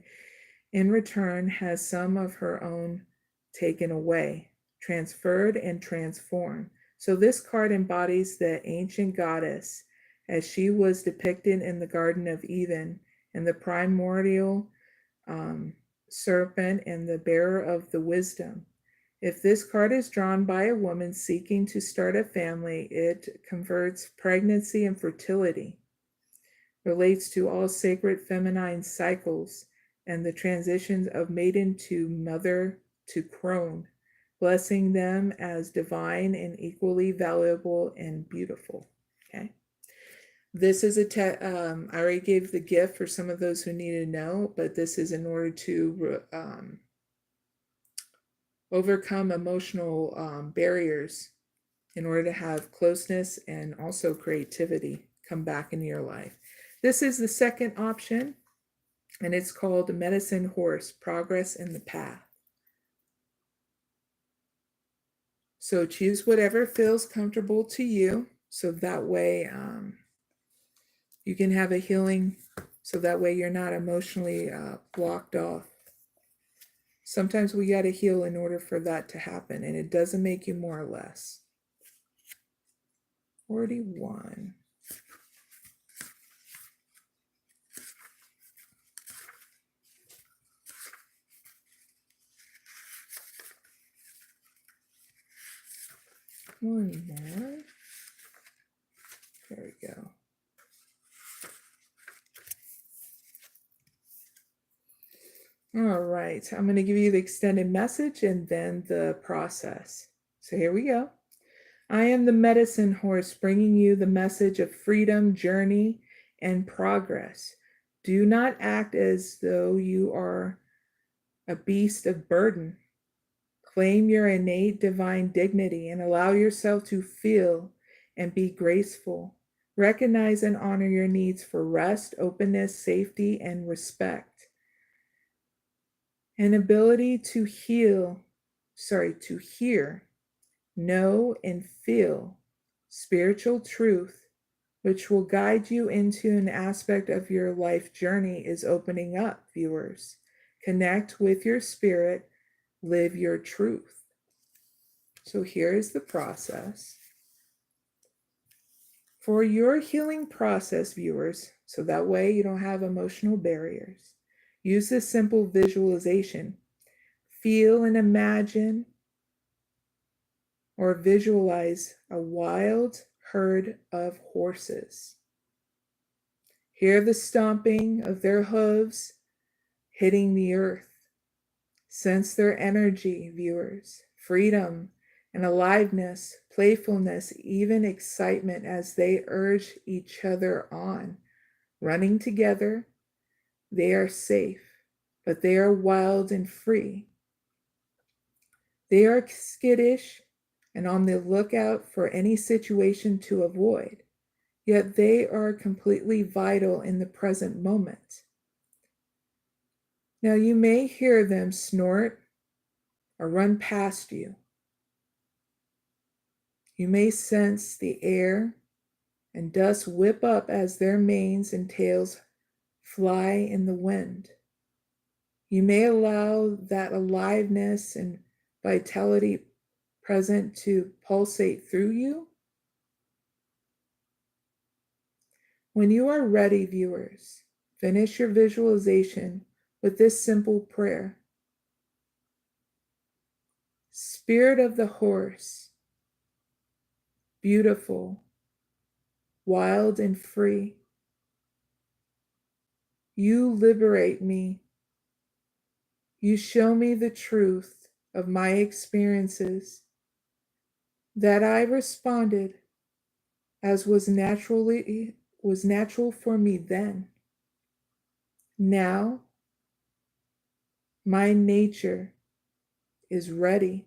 in return has some of her own taken away, transferred, and transformed. So this card embodies the ancient goddess as she was depicted in the Garden of Eden, and the primordial serpent and the bearer of the wisdom. If this card is drawn by a woman seeking to start a family, it converts pregnancy and fertility, relates to all sacred feminine cycles and the transitions of maiden to mother to crone, blessing them as divine and equally valuable and beautiful. Okay. This is I already gave the gift for some of those who need to know, but this is in order to overcome emotional barriers in order to have closeness and also creativity come back into your life. This is the second option, and it's called Medicine Horse, Progress in the Path. So choose whatever feels comfortable to you, so that way you can have a healing, so that way you're not emotionally blocked off. Sometimes we got to heal in order for that to happen, and it doesn't make you more or less. 41. One more. There we go. All right, I'm going to give you the extended message and then the process. So here we go. I am the medicine horse bringing you the message of freedom, journey, and progress. Do not act as though you are a beast of burden. Claim your innate divine dignity and allow yourself to feel and be graceful. Recognize and honor your needs for rest, openness, safety, and respect. An ability to hear, know, and feel spiritual truth, which will guide you into an aspect of your life journey, is opening up, viewers. Connect with your spirit, live your truth. So here is the process. For your healing process, viewers, so that way you don't have emotional barriers, use this simple visualization. Feel and imagine or visualize a wild herd of horses. Hear the stomping of their hooves hitting the earth. Sense their energy, viewers, freedom and aliveness, playfulness, even excitement as they urge each other on. Running together, they are safe, but they are wild and free. They are skittish and on the lookout for any situation to avoid, yet they are completely vital in the present moment. Now you may hear them snort or run past you. You may sense the air and dust whip up as their manes and tails fly in the wind. You may allow that aliveness and vitality present to pulsate through you. When you are ready, viewers, finish your visualization with this simple prayer. Spirit of the horse, beautiful, wild and free, you liberate me. You show me the truth of my experiences, that I responded as was natural for me then. Now, my nature is ready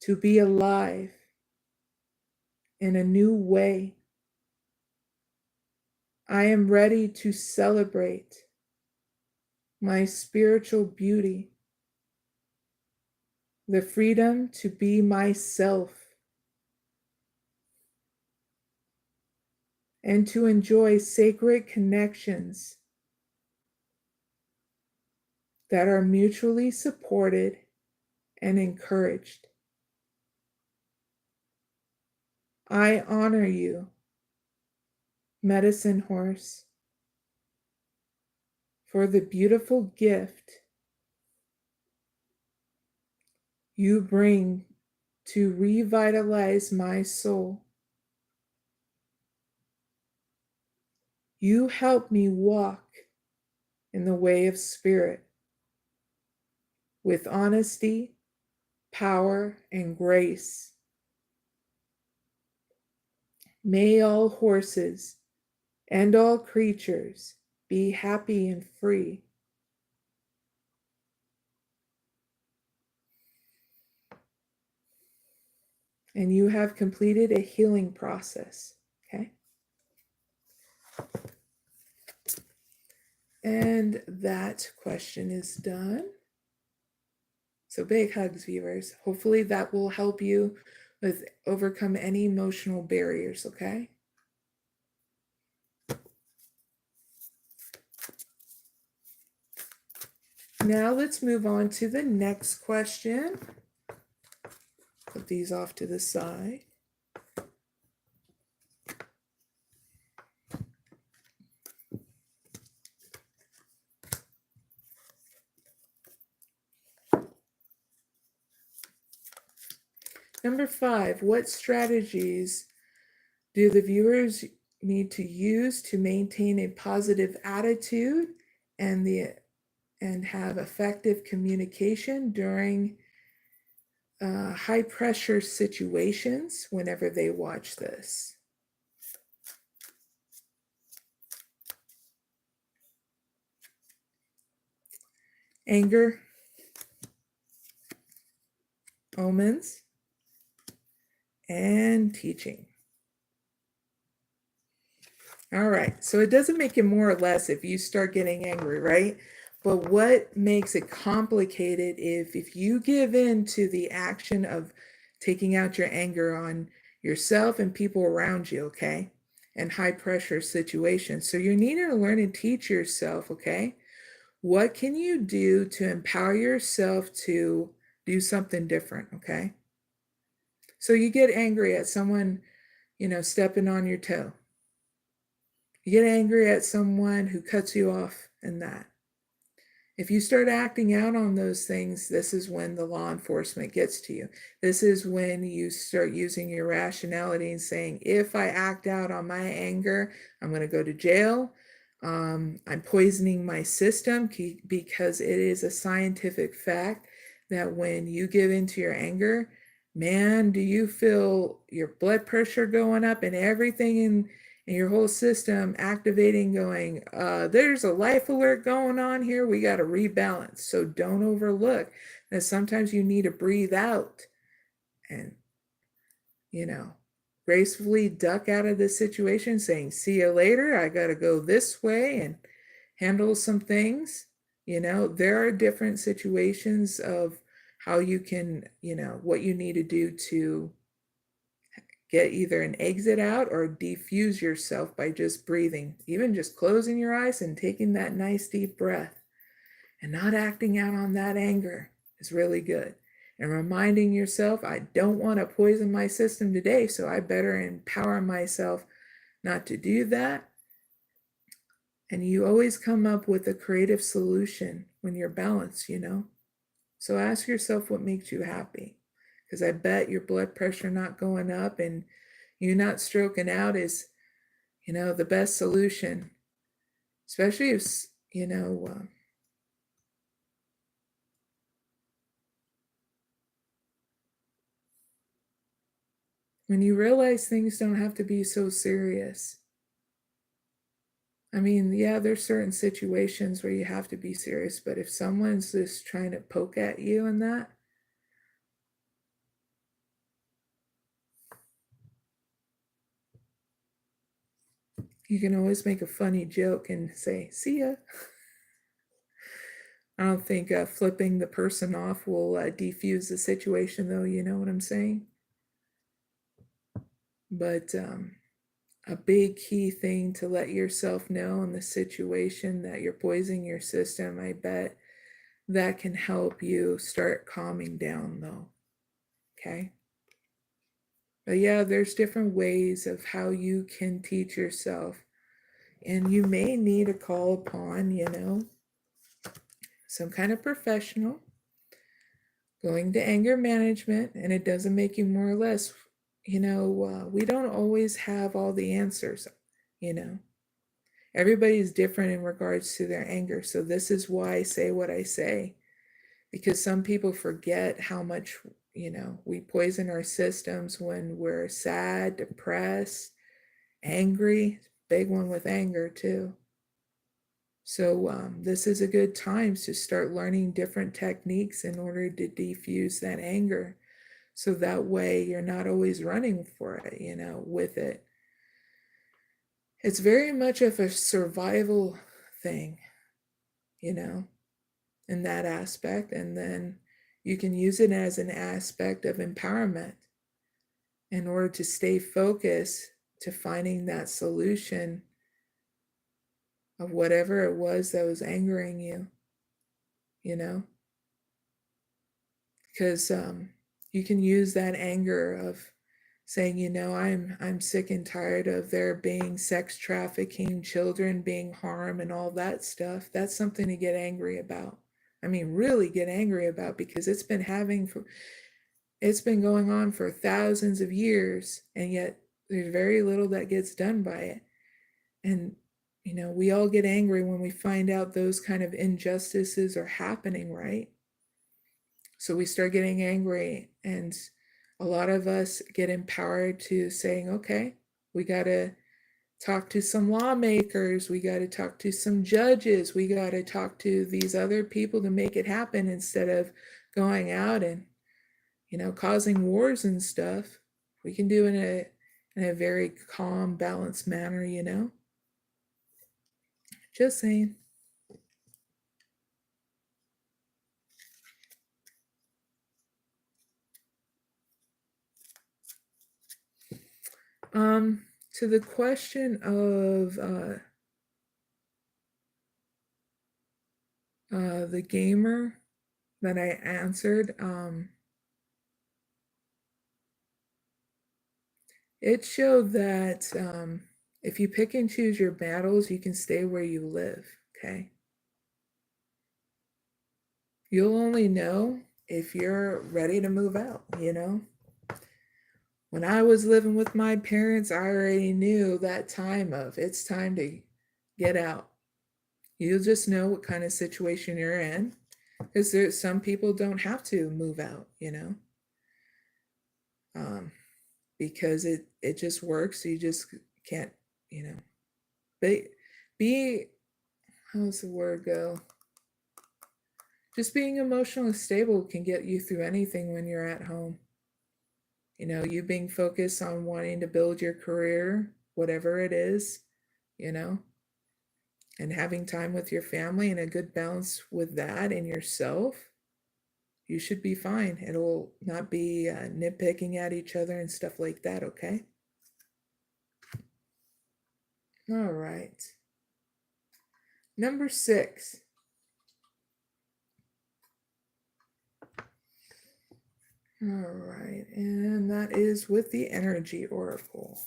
to be alive in a new way. I am ready to celebrate my spiritual beauty, the freedom to be myself, and to enjoy sacred connections that are mutually supported and encouraged. I honor you, medicine horse, for the beautiful gift you bring to revitalize my soul. You help me walk in the way of spirit with honesty, power, and grace. May all horses and all creatures be happy and free. And you have completed a healing process, okay? And that question is done. So big hugs, viewers. Hopefully that will help you with overcome any emotional barriers, okay? Now let's move on to the next question. Put these off to the side. Number 5, what strategies do the viewers need to use to maintain a positive attitude and have effective communication during high pressure situations whenever they watch this? Anger, omens, and teaching. All right, so it doesn't make it more or less if you start getting angry, right? But what makes it complicated if you give in to the action of taking out your anger on yourself and people around you, okay? And high pressure situations. So you're needing to learn and teach yourself, okay? What can you do to empower yourself to do something different, okay? So you get angry at someone, stepping on your toe. You get angry at someone who cuts you off and that. If you start acting out on those things, this is when the law enforcement gets to you. This is when you start using your rationality and saying, if I act out on my anger, I'm going to go to jail. I'm poisoning my system because it is a scientific fact that when you give into your anger, man, do you feel your blood pressure going up and everything in your whole system activating, going, there's a life alert going on here. We got to rebalance. So don't overlook that sometimes you need to breathe out and, gracefully duck out of this situation saying, see you later. I got to go this way and handle some things. There are different situations of how you can, what you need to do to get either an exit out or defuse yourself by just breathing, even just closing your eyes and taking that nice deep breath and not acting out on that anger is really good. And reminding yourself, I don't want to poison my system today, so I better empower myself not to do that. And you always come up with a creative solution when you're balanced, So ask yourself what makes you happy. Because I bet your blood pressure not going up and you not stroking out is, the best solution. Especially if, when you realize things don't have to be so serious. I mean, yeah, there's certain situations where you have to be serious, but if someone's just trying to poke at you and that, you can always make a funny joke and say, see ya. I don't think flipping the person off will defuse the situation, though, you know what I'm saying? But a big key thing to let yourself know in the situation that you're poisoning your system, I bet that can help you start calming down, though. Okay? But yeah, there's different ways of how you can teach yourself. And you may need to call upon, some kind of professional, going to anger management, and it doesn't make you more or less. We don't always have all the answers, Everybody's different in regards to their anger. So this is why I say what I say, because some people forget how much, we poison our systems when we're sad, depressed, angry. Big one with anger too. So this is a good time to start learning different techniques in order to defuse that anger. So that way you're not always running for it, with it. It's very much of a survival thing. you know, in that aspect. And then you can use it as an aspect of empowerment in order to stay focused to finding that solution of whatever it was that was angering you, you know, because you can use that anger of saying, you know, I'm sick and tired of there being sex trafficking, children being harmed, and all that stuff. That's something to get angry about. I mean, really get angry about, because it's been going on for thousands of years, and yet there's very little that gets done by it. And you know, we all get angry when we find out those kind of injustices are happening, right? So we start getting angry, and a lot of us get empowered to saying, okay, we got to talk to some lawmakers, we got to talk to some judges, we got to talk to these other people to make it happen, instead of going out and, you know, causing wars and stuff. We can do it in a very calm, balanced manner, you know. Just saying. To the question of the gamer that I answered, it showed that if you pick and choose your battles, you can stay where you live, okay? You'll only know if you're ready to move out, you know? When I was living with my parents, I already knew that time of it's time to get out. You'll just know what kind of situation you're in, because there's some people don't have to move out, you know, because it just works. You just can't, you know, be how's the word go? Just being emotionally stable can get you through anything when you're at home. You know, you being focused on wanting to build your career, whatever it is, you know, and having time with your family and a good balance with that and yourself, you should be fine. It'll not be nitpicking at each other and stuff like that, okay? All right. Number 6. All right, and that is with the Energy Oracle.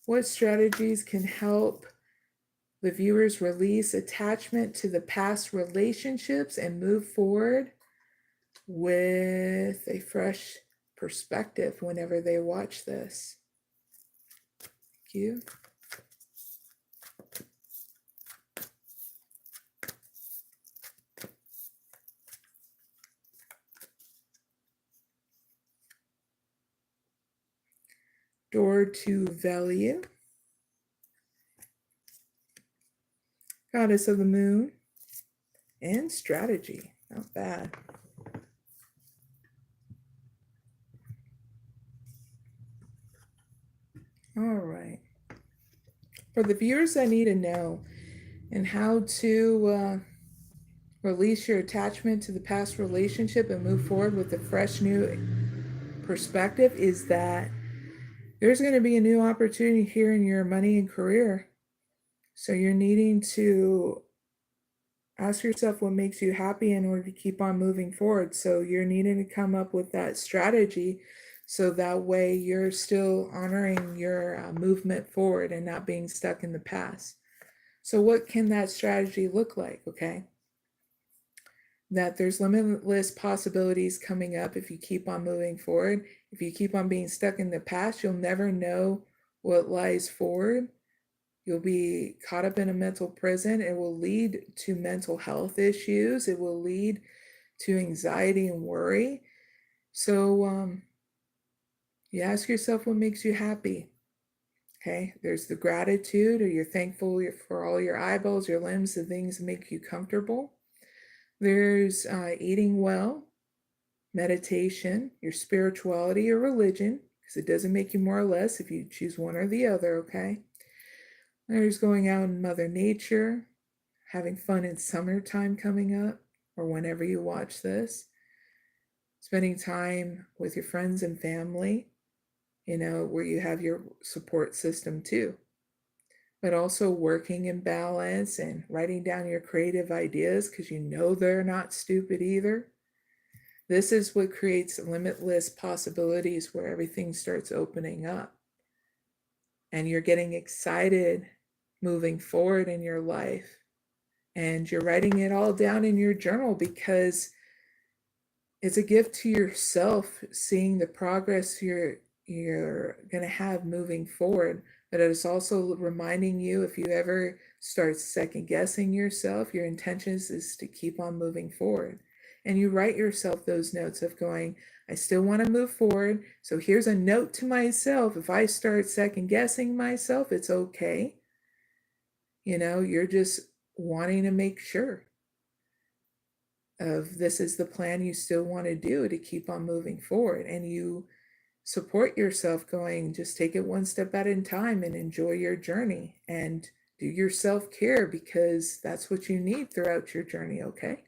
What strategies can help the viewers release attachment to the past relationships and move forward with a fresh perspective whenever they watch this? Thank you. Door to Value. Goddess of the Moon. And Strategy. Not bad. All right. For the viewers that need to know and how to release your attachment to the past relationship and move forward with a fresh new perspective, is that there's going to be a new opportunity here in your money and career. So you're needing to ask yourself what makes you happy in order to keep on moving forward. So you're needing to come up with that strategy, so that way you're still honoring your movement forward and not being stuck in the past. So what can that strategy look like? Okay, that there's limitless possibilities coming up if you keep on moving forward. If you keep on being stuck in the past, you'll never know what lies forward. You'll be caught up in a mental prison. It will lead to mental health issues. It will lead to anxiety and worry. So you ask yourself what makes you happy. Okay, there's the gratitude, or you're thankful for all your eyeballs, your limbs, the things that make you comfortable. There's eating well, meditation, your spirituality or religion, because it doesn't make you more or less if you choose one or the other, okay? There's going out in Mother Nature, having fun in summertime coming up, or whenever you watch this. Spending time with your friends and family, where you have your support system too. But also working in balance and writing down your creative ideas because they're not stupid either. This is what creates limitless possibilities where everything starts opening up. And you're getting excited moving forward in your life. And you're writing it all down in your journal because it's a gift to yourself, seeing the progress you're going to have moving forward. But it's also reminding you, if you ever start second guessing yourself, your intentions is to keep on moving forward. And you write yourself those notes of going, I still want to move forward. So here's a note to myself. If I start second guessing myself, it's okay. You're just wanting to make sure of this is the plan you still want to do to keep on moving forward. And you support yourself going, just take it one step at a time and enjoy your journey and do your self-care because that's what you need throughout your journey, okay?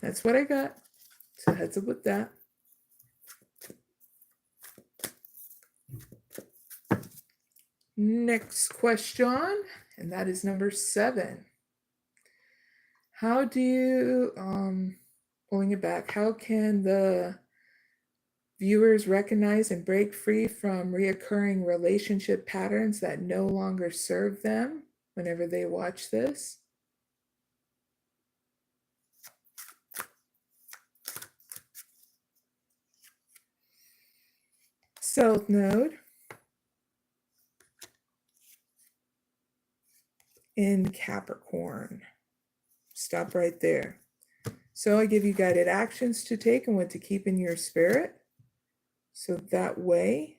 That's what I got. So heads up with that. Next question, and that is number 7. How do you, pulling it back, how can the viewers recognize and break free from reoccurring relationship patterns that no longer serve them whenever they watch this? South Node in Capricorn. Stop right there. So I give you guided actions to take and what to keep in your spirit. So that way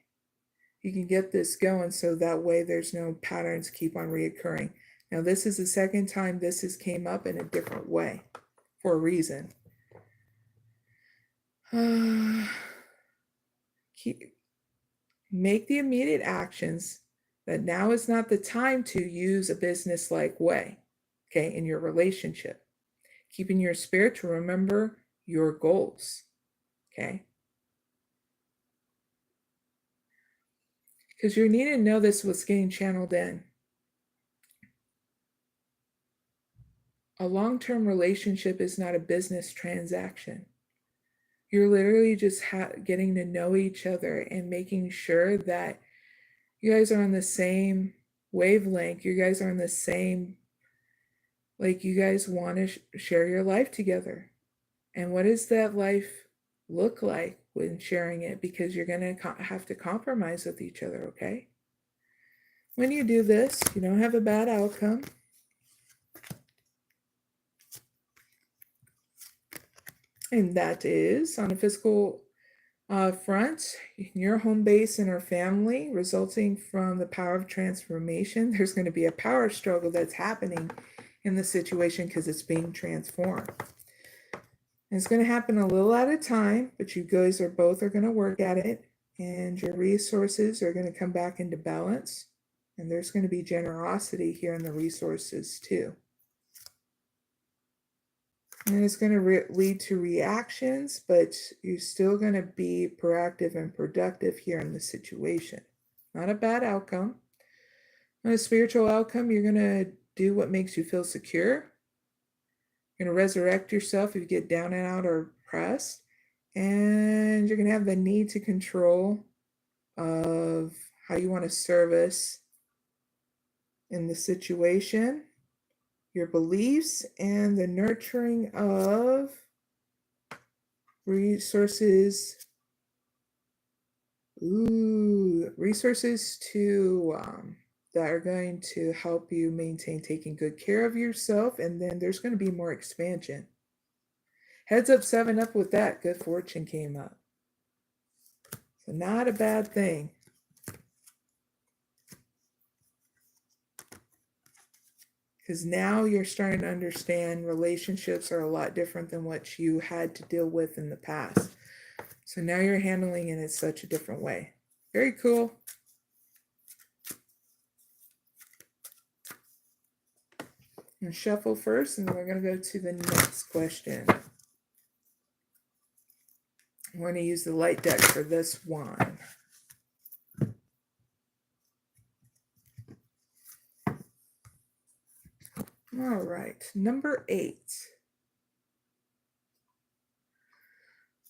you can get this going. So that way there's no patterns keep on reoccurring. Now this is the second time this has came up in a different way for a reason. Make the immediate actions that now is not the time to use a business-like way, okay, in your relationship. Keeping your spirit to remember your goals, okay? Because you need to know this was getting channeled in. A long-term relationship is not a business transaction. You're literally just getting to know each other and making sure that you guys are on the same wavelength. You guys are on the same, like you guys want to share your life together. And what does that life look like when sharing it? Because you're going to have to compromise with each other, okay? When you do this, you don't have a bad outcome. And that is on a physical front, your home base and our family, resulting from the power of transformation. There's going to be a power struggle that's happening in the situation because it's being transformed. And it's going to happen a little at a time, but you guys are both going to work at it, and your resources are going to come back into balance. And there's going to be generosity here in the resources too. And it's going to lead to reactions, but you're still going to be proactive and productive here in the situation. Not a bad outcome. On a spiritual outcome, you're going to do what makes you feel secure. You're going to resurrect yourself if you get down and out or oppressed. And you're going to have the need to control of how you want to service in the situation, your beliefs, and the nurturing of resources. Resources to that are going to help you maintain taking good care of yourself, and then there's going to be more expansion. Heads up, 7 up with that. Good fortune came up. So not a bad thing. Because now you're starting to understand relationships are a lot different than what you had to deal with in the past. So now you're handling it in such a different way. Very cool. And shuffle first, and then we're going to go to the next question. We're going to use the light deck for this one. All right, number 8.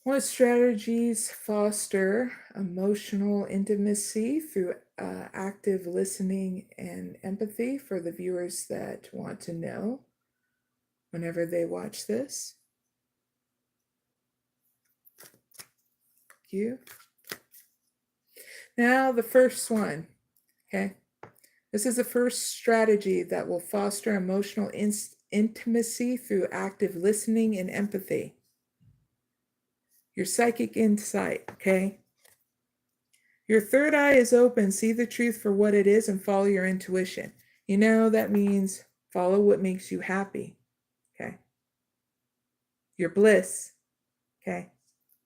What strategies foster emotional intimacy through active listening and empathy for the viewers that want to know whenever they watch this? Thank you. Now, the first one, okay? This is the first strategy that will foster emotional intimacy through active listening and empathy. Your psychic insight, okay? Your third eye is open. See the truth for what it is and follow your intuition. You know, that means follow what makes you happy, okay? Your bliss, okay?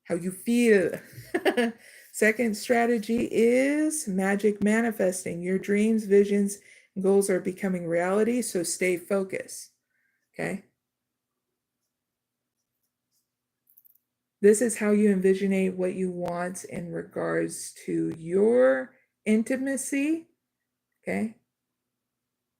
How you feel. Second strategy is magic manifesting. Your dreams, visions, and goals are becoming reality, so stay focused, okay? This is how you envisionate what you want in regards to your intimacy, okay?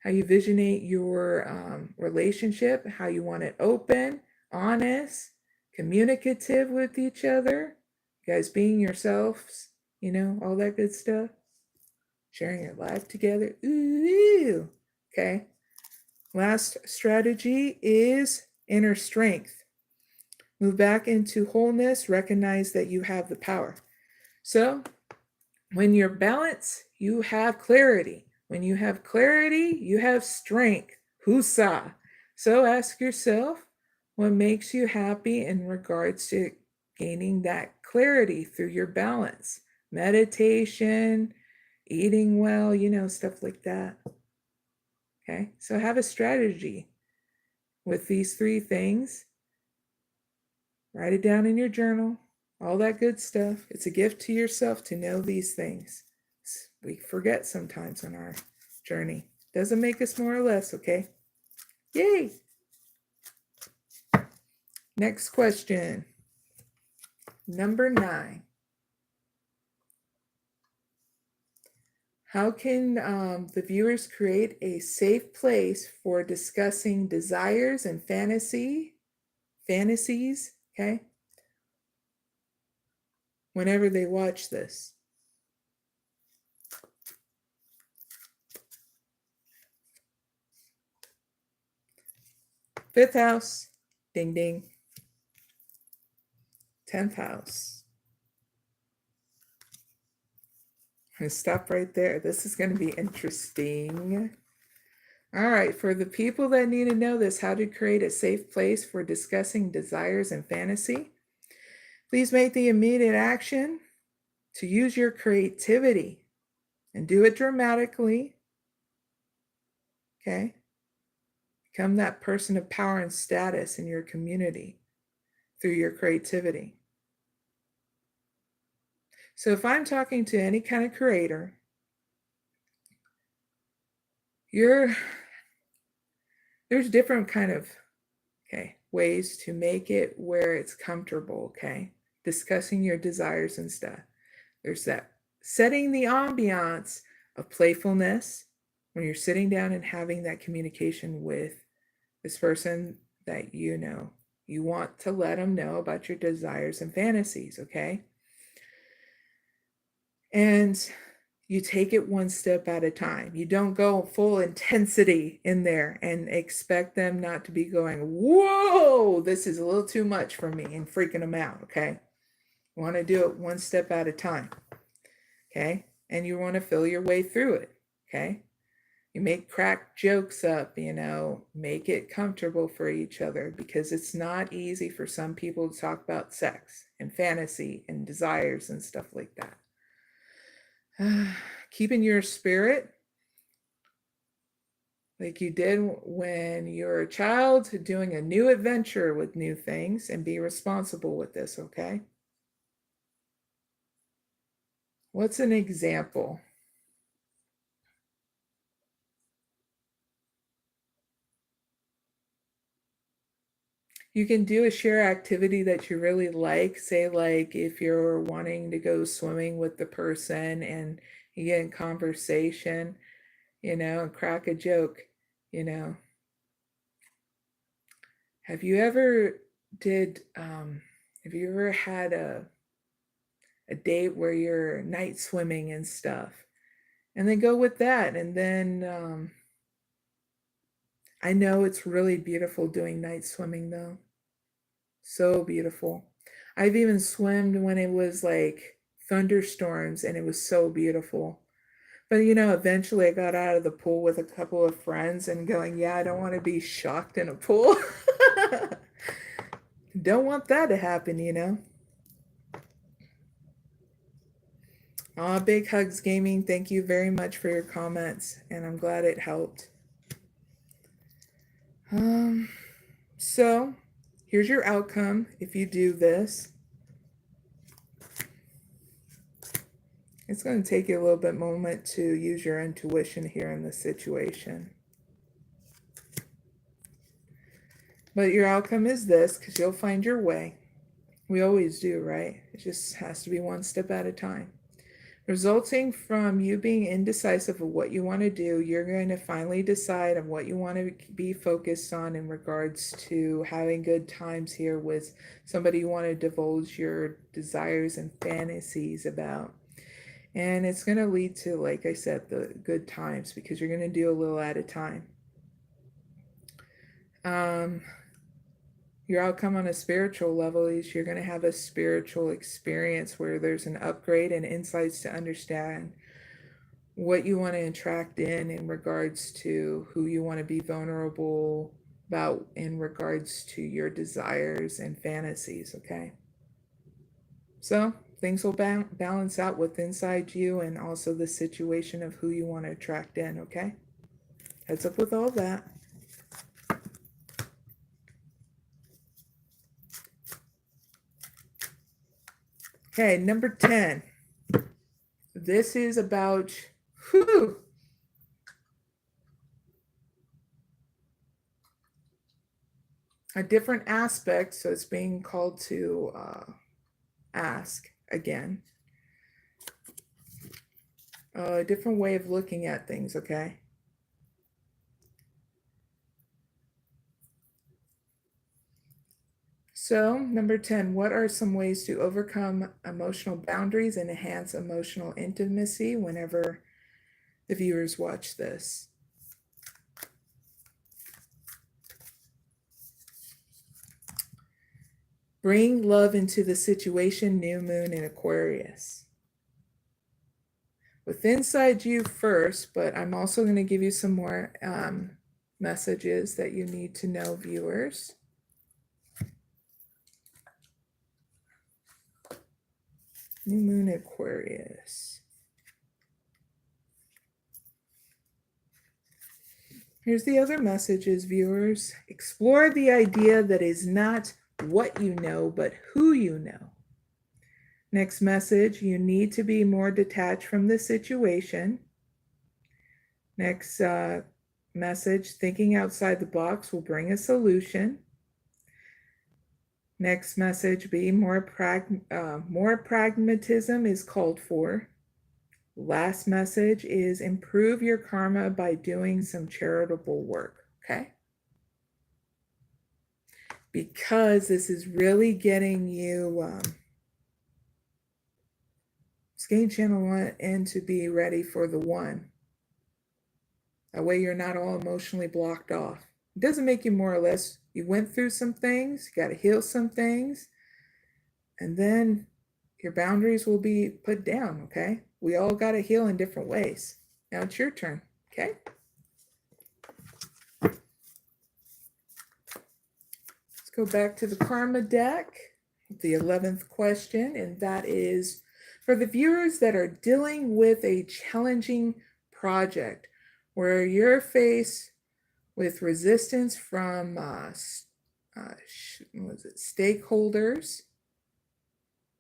How you visionate your relationship, how you want it open, honest, communicative with each other, you guys being yourselves, you know, all that good stuff. Sharing your life together. Ooh, okay. Last strategy is inner strength. Move back into wholeness, recognize that you have the power. So when you're balanced, you have clarity. When you have clarity, you have strength. Husa. So ask yourself, what makes you happy in regards to gaining that clarity through your balance? Meditation, eating well, you know, stuff like that. Okay, so have a strategy with these 3 things. Write it down in your journal, all that good stuff. It's a gift to yourself to know these things. We forget sometimes on our journey. Doesn't make us more or less, okay? Yay! Next question. Number 9. How can the viewers create a safe place for discussing desires and fantasies, okay, whenever they watch this? Fifth house, ding ding. 10th house. I'm going to stop right there. This is going to be interesting. All right, for the people that need to know this, how to create a safe place for discussing desires and fantasy, please make the immediate action to use your creativity and do it dramatically, okay? Become that person of power and status in your community through your creativity. So if I'm talking to any kind of creator, there's different kind of, okay, ways to make it where it's comfortable, okay? Discussing your desires and stuff. There's that setting the ambiance of playfulness when you're sitting down and having that communication with this person that you know. You want to let them know about your desires and fantasies, okay? And you take it one step at a time. You don't go full intensity in there and expect them not to be going, whoa, this is a little too much for me, and freaking them out, okay? You want to do it one step at a time, okay? And you want to feel your way through it, okay? You make crack jokes up, you know, make it comfortable for each other, because it's not easy for some people to talk about sex and fantasy and desires and stuff like that. Keeping your spirit like you did when you're a child, doing a new adventure with new things, and be responsible with this, okay? What's an example? You can do a share activity that you really like. Say, like, if you're wanting to go swimming with the person and you get in conversation, and crack a joke, you know. Have you ever had a date where you're night swimming and stuff? And then go with that. And then I know it's really beautiful doing night swimming though. So beautiful. I've even swimmed when it was like thunderstorms and it was so beautiful. But eventually I got out of the pool with a couple of friends and going, yeah, I don't want to be shocked in a pool. Don't want that to happen. Big hugs gaming. Thank you very much for your comments and I'm glad it helped. So here's your outcome if you do this. It's going to take you a little bit moment to use your intuition here in this situation. But your outcome is this, because you'll find your way. We always do, right? It just has to be one step at a time. Resulting from you being indecisive of what you want to do, you're going to finally decide on what you want to be focused on in regards to having good times here with somebody you want to divulge your desires and fantasies about. And it's going to lead to, like I said, the good times because you're going to do a little at a time. Your outcome on a spiritual level is you're going to have a spiritual experience where there's an upgrade and insights to understand what you want to attract in regards to who you want to be vulnerable about in regards to your desires and fantasies, okay? So things will balance out with inside you and also the situation of who you want to attract in, okay? Heads up with all that. Okay, number 10. This is about, a different aspect, so it's being called to ask again. A different way of looking at things, okay? So, number 10, what are some ways to overcome emotional boundaries and enhance emotional intimacy whenever the viewers watch this? Bring love into the situation, new moon in Aquarius. With inside you first, but I'm also going to give you some more messages that you need to know, viewers. New moon Aquarius. Here's the other messages, viewers. Explore the idea that is not what you know, but who you know. Next message, you need to be more detached from the situation. Next message, thinking outside the box will bring a solution. Next message, be more pragmatism is called for. Last message is improve your karma by doing some charitable work, okay? Because this is really getting you, it's getting channel 1 in to be ready for the 1. That way you're not all emotionally blocked off. It doesn't make you more or less. You went through some things, you got to heal some things, and then your boundaries will be put down, okay? We all got to heal in different ways. Now it's your turn, okay? Let's go back to the karma deck, the 11th question, and that is for the viewers that are dealing with a challenging project where you're faced with resistance from stakeholders.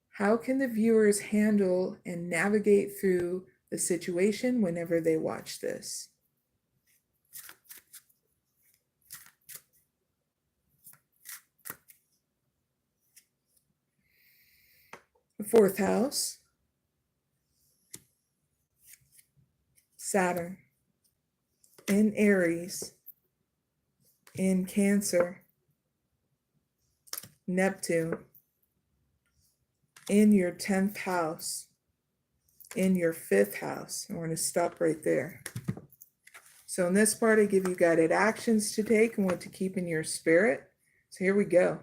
How can the viewers handle and navigate through the situation whenever they watch this? 4th house, Saturn, in Aries, in Cancer, Neptune, in your 10th house, in your 5th house. And we're going to stop right there. So in this part, I give you guided actions to take and what to keep in your spirit. So here we go.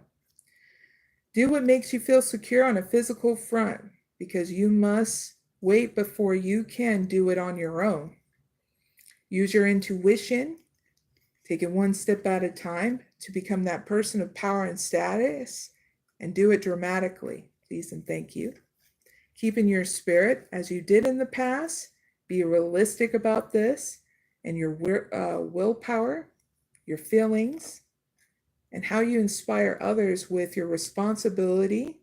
Do what makes you feel secure on a physical front, because you must wait before you can do it on your own. Use your intuition. Take it one step at a time to become that person of power and status, and do it dramatically. Please and thank you. Keep in your spirit as you did in the past. Be realistic about this and your willpower, your feelings, and how you inspire others with your responsibility.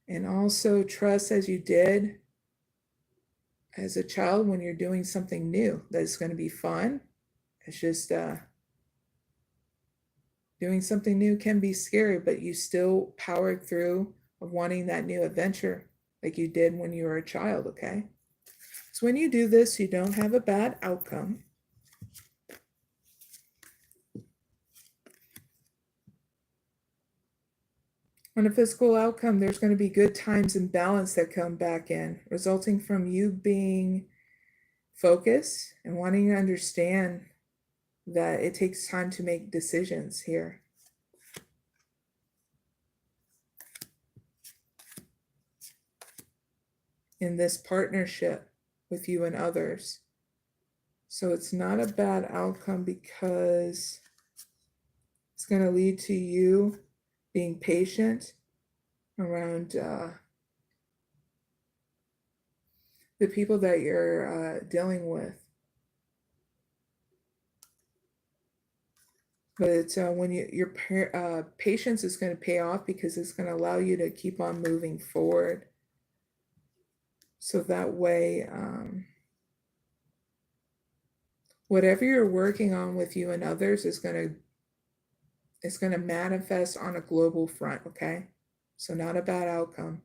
And also trust as you did as a child when you're doing something new that's going to be fun. It's just doing something new can be scary, but you still powered through of wanting that new adventure like you did when you were a child, okay? So when you do this, you don't have a bad outcome. On a physical outcome, there's going to be good times and balance that come back in, resulting from you being focused and wanting to understand that it takes time to make decisions here. In this partnership with you and others. So it's not a bad outcome because it's going to lead to you being patient around the people that you're dealing with. But it's when your patience is going to pay off, because it's going to allow you to keep on moving forward. So that way, whatever you're working on with you and others is going to manifest on a global front, okay? So not a bad outcome.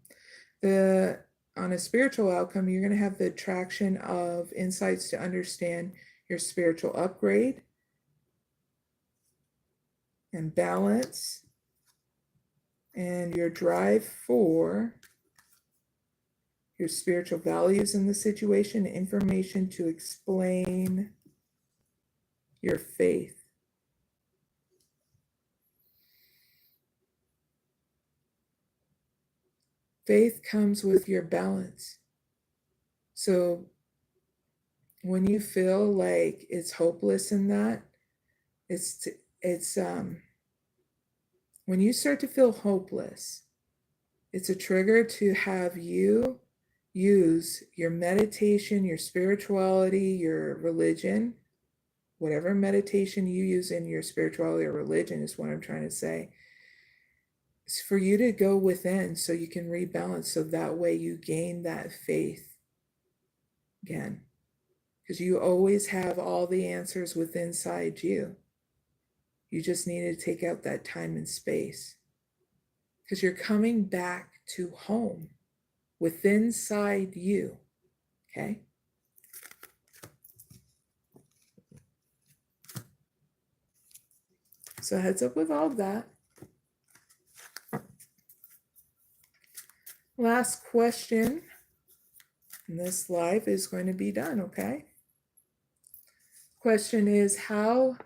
On a spiritual outcome, you're going to have the attraction of insights to understand your spiritual upgrade and balance, and your drive for your spiritual values in the situation, information to explain your faith. Faith comes with your balance. So when you feel like it's hopeless in that, it's when you start to feel hopeless, it's a trigger to have you use your meditation, your spirituality, your religion, whatever meditation you use in your spirituality or religion is what I'm trying to say. It's for you to go within so you can rebalance, so that way you gain that faith again. Because you always have all the answers within inside you. You just need to take out that time and space. Because you're coming back to home within inside you. Okay? So heads up with all of that. Last question. And this live is going to be done, okay? Question is, how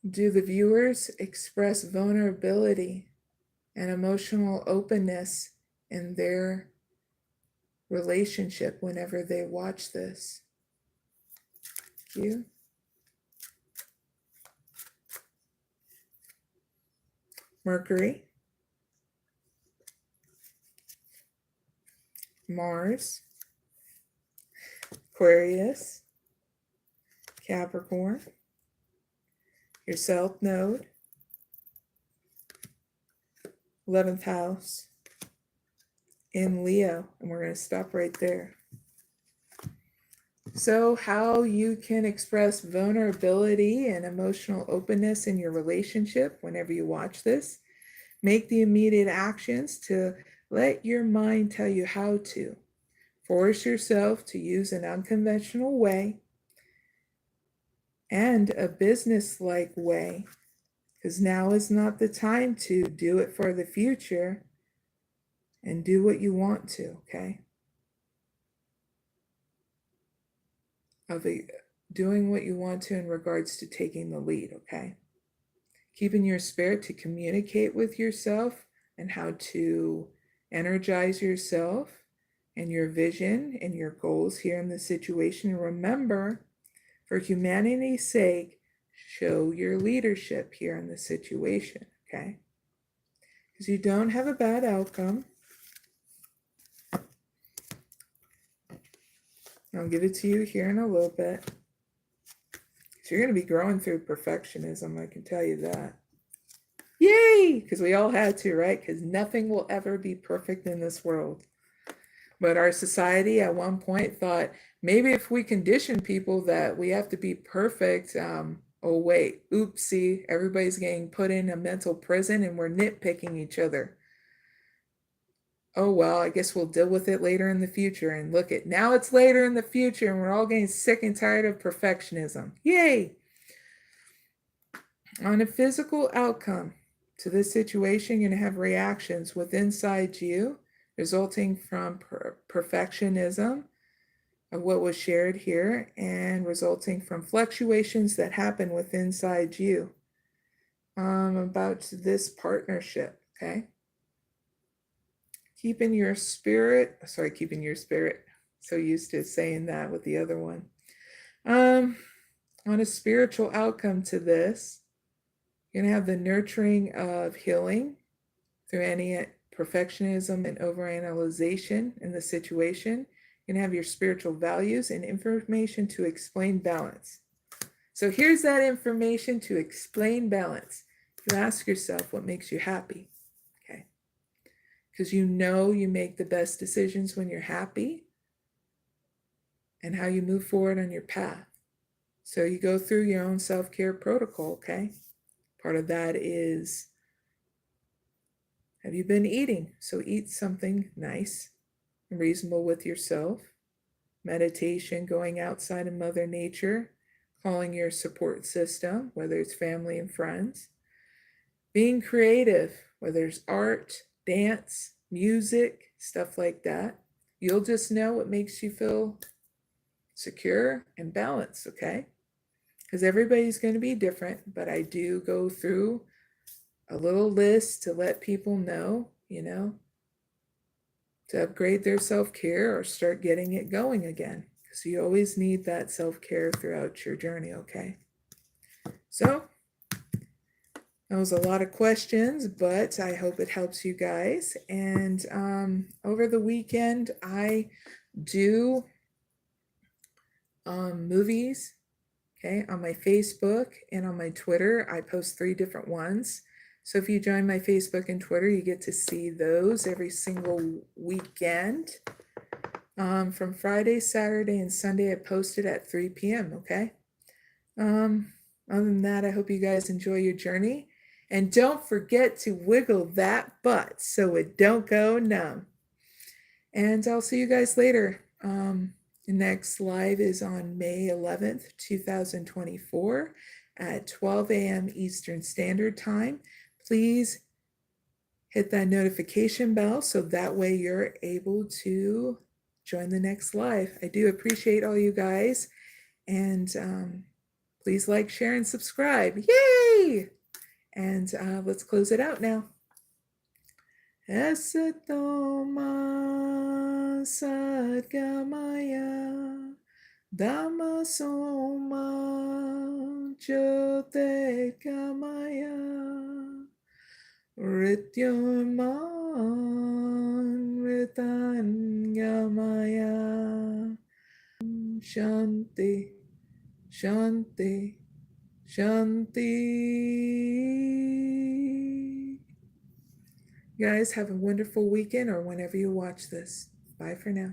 do the viewers express vulnerability and emotional openness in their relationship whenever they watch this? Thank you. Mercury, Mars, Aquarius, Capricorn, your South Node, 11th house, in Leo, and we're going to stop right there. So how you can express vulnerability and emotional openness in your relationship whenever you watch this. Make the immediate actions to let your mind tell you how to. Force yourself to use an unconventional way and a business-like way, because now is not the time to do it for the future, and do what you want to, okay? Doing what you want to in regards to taking the lead, okay? Keeping your spirit to communicate with yourself and how to energize yourself and your vision and your goals here in the situation. Remember, for humanity's sake, show your leadership here in the situation, okay? Because you don't have a bad outcome. I'll give it to you here in a little bit. So you're going to be growing through perfectionism, I can tell you that. Yay! Because we all had to, right? Because nothing will ever be perfect in this world. But our society at one point thought, maybe if we condition people that we have to be perfect, oh wait, oopsie, everybody's getting put in a mental prison and we're nitpicking each other. Oh well, I guess we'll deal with it later in the future. And look at, now it's later in the future and we're all getting sick and tired of perfectionism. Yay! On a physical outcome to this situation, you're going to have reactions within inside you resulting from perfectionism of what was shared here and resulting from fluctuations that happen within inside you about this partnership, okay? Keeping your spirit, so used to saying that with the other one. On a spiritual outcome to this, you're going to have the nurturing of healing through any perfectionism and overanalyzation in the situation. You're going to have your spiritual values and information to explain balance. So here's that information to explain balance. You ask yourself what makes you happy, okay? Because you know you make the best decisions when you're happy and how you move forward on your path. So you go through your own self-care protocol, okay? Part of that is, have you been eating? So eat something nice and reasonable with yourself. Meditation, going outside of Mother Nature, calling your support system, whether it's family and friends. Being creative, whether it's art, dance, music, stuff like that. You'll just know what makes you feel secure and balanced, okay? Because everybody's going to be different, but I do go through a little list to let people know, you know, to upgrade their self-care or start getting it going again. Because you always need that self-care throughout your journey, okay? So, that was a lot of questions, but I hope it helps you guys. And over the weekend, I do movies, okay, on my Facebook and on my Twitter. I post 3 different ones. So if you join my Facebook and Twitter, you get to see those every single weekend. From Friday, Saturday, and Sunday, I post it at 3 p.m., okay? Other than that, I hope you guys enjoy your journey. And don't forget to wiggle that butt so it don't go numb. And I'll see you guys later. The next live is on May 11th, 2024 at 12 a.m. Eastern Standard Time. Please hit that notification bell so that way you're able to join the next live. I do appreciate all you guys. And please like, share, and subscribe. Yay! And let's close it out now. Esatoma sadgamaya Dhammasoma jyotirgamaya Rityunman Ritangamaya Shanti Shanti Shanti. You guys have a wonderful weekend or whenever you watch this. Bye for now.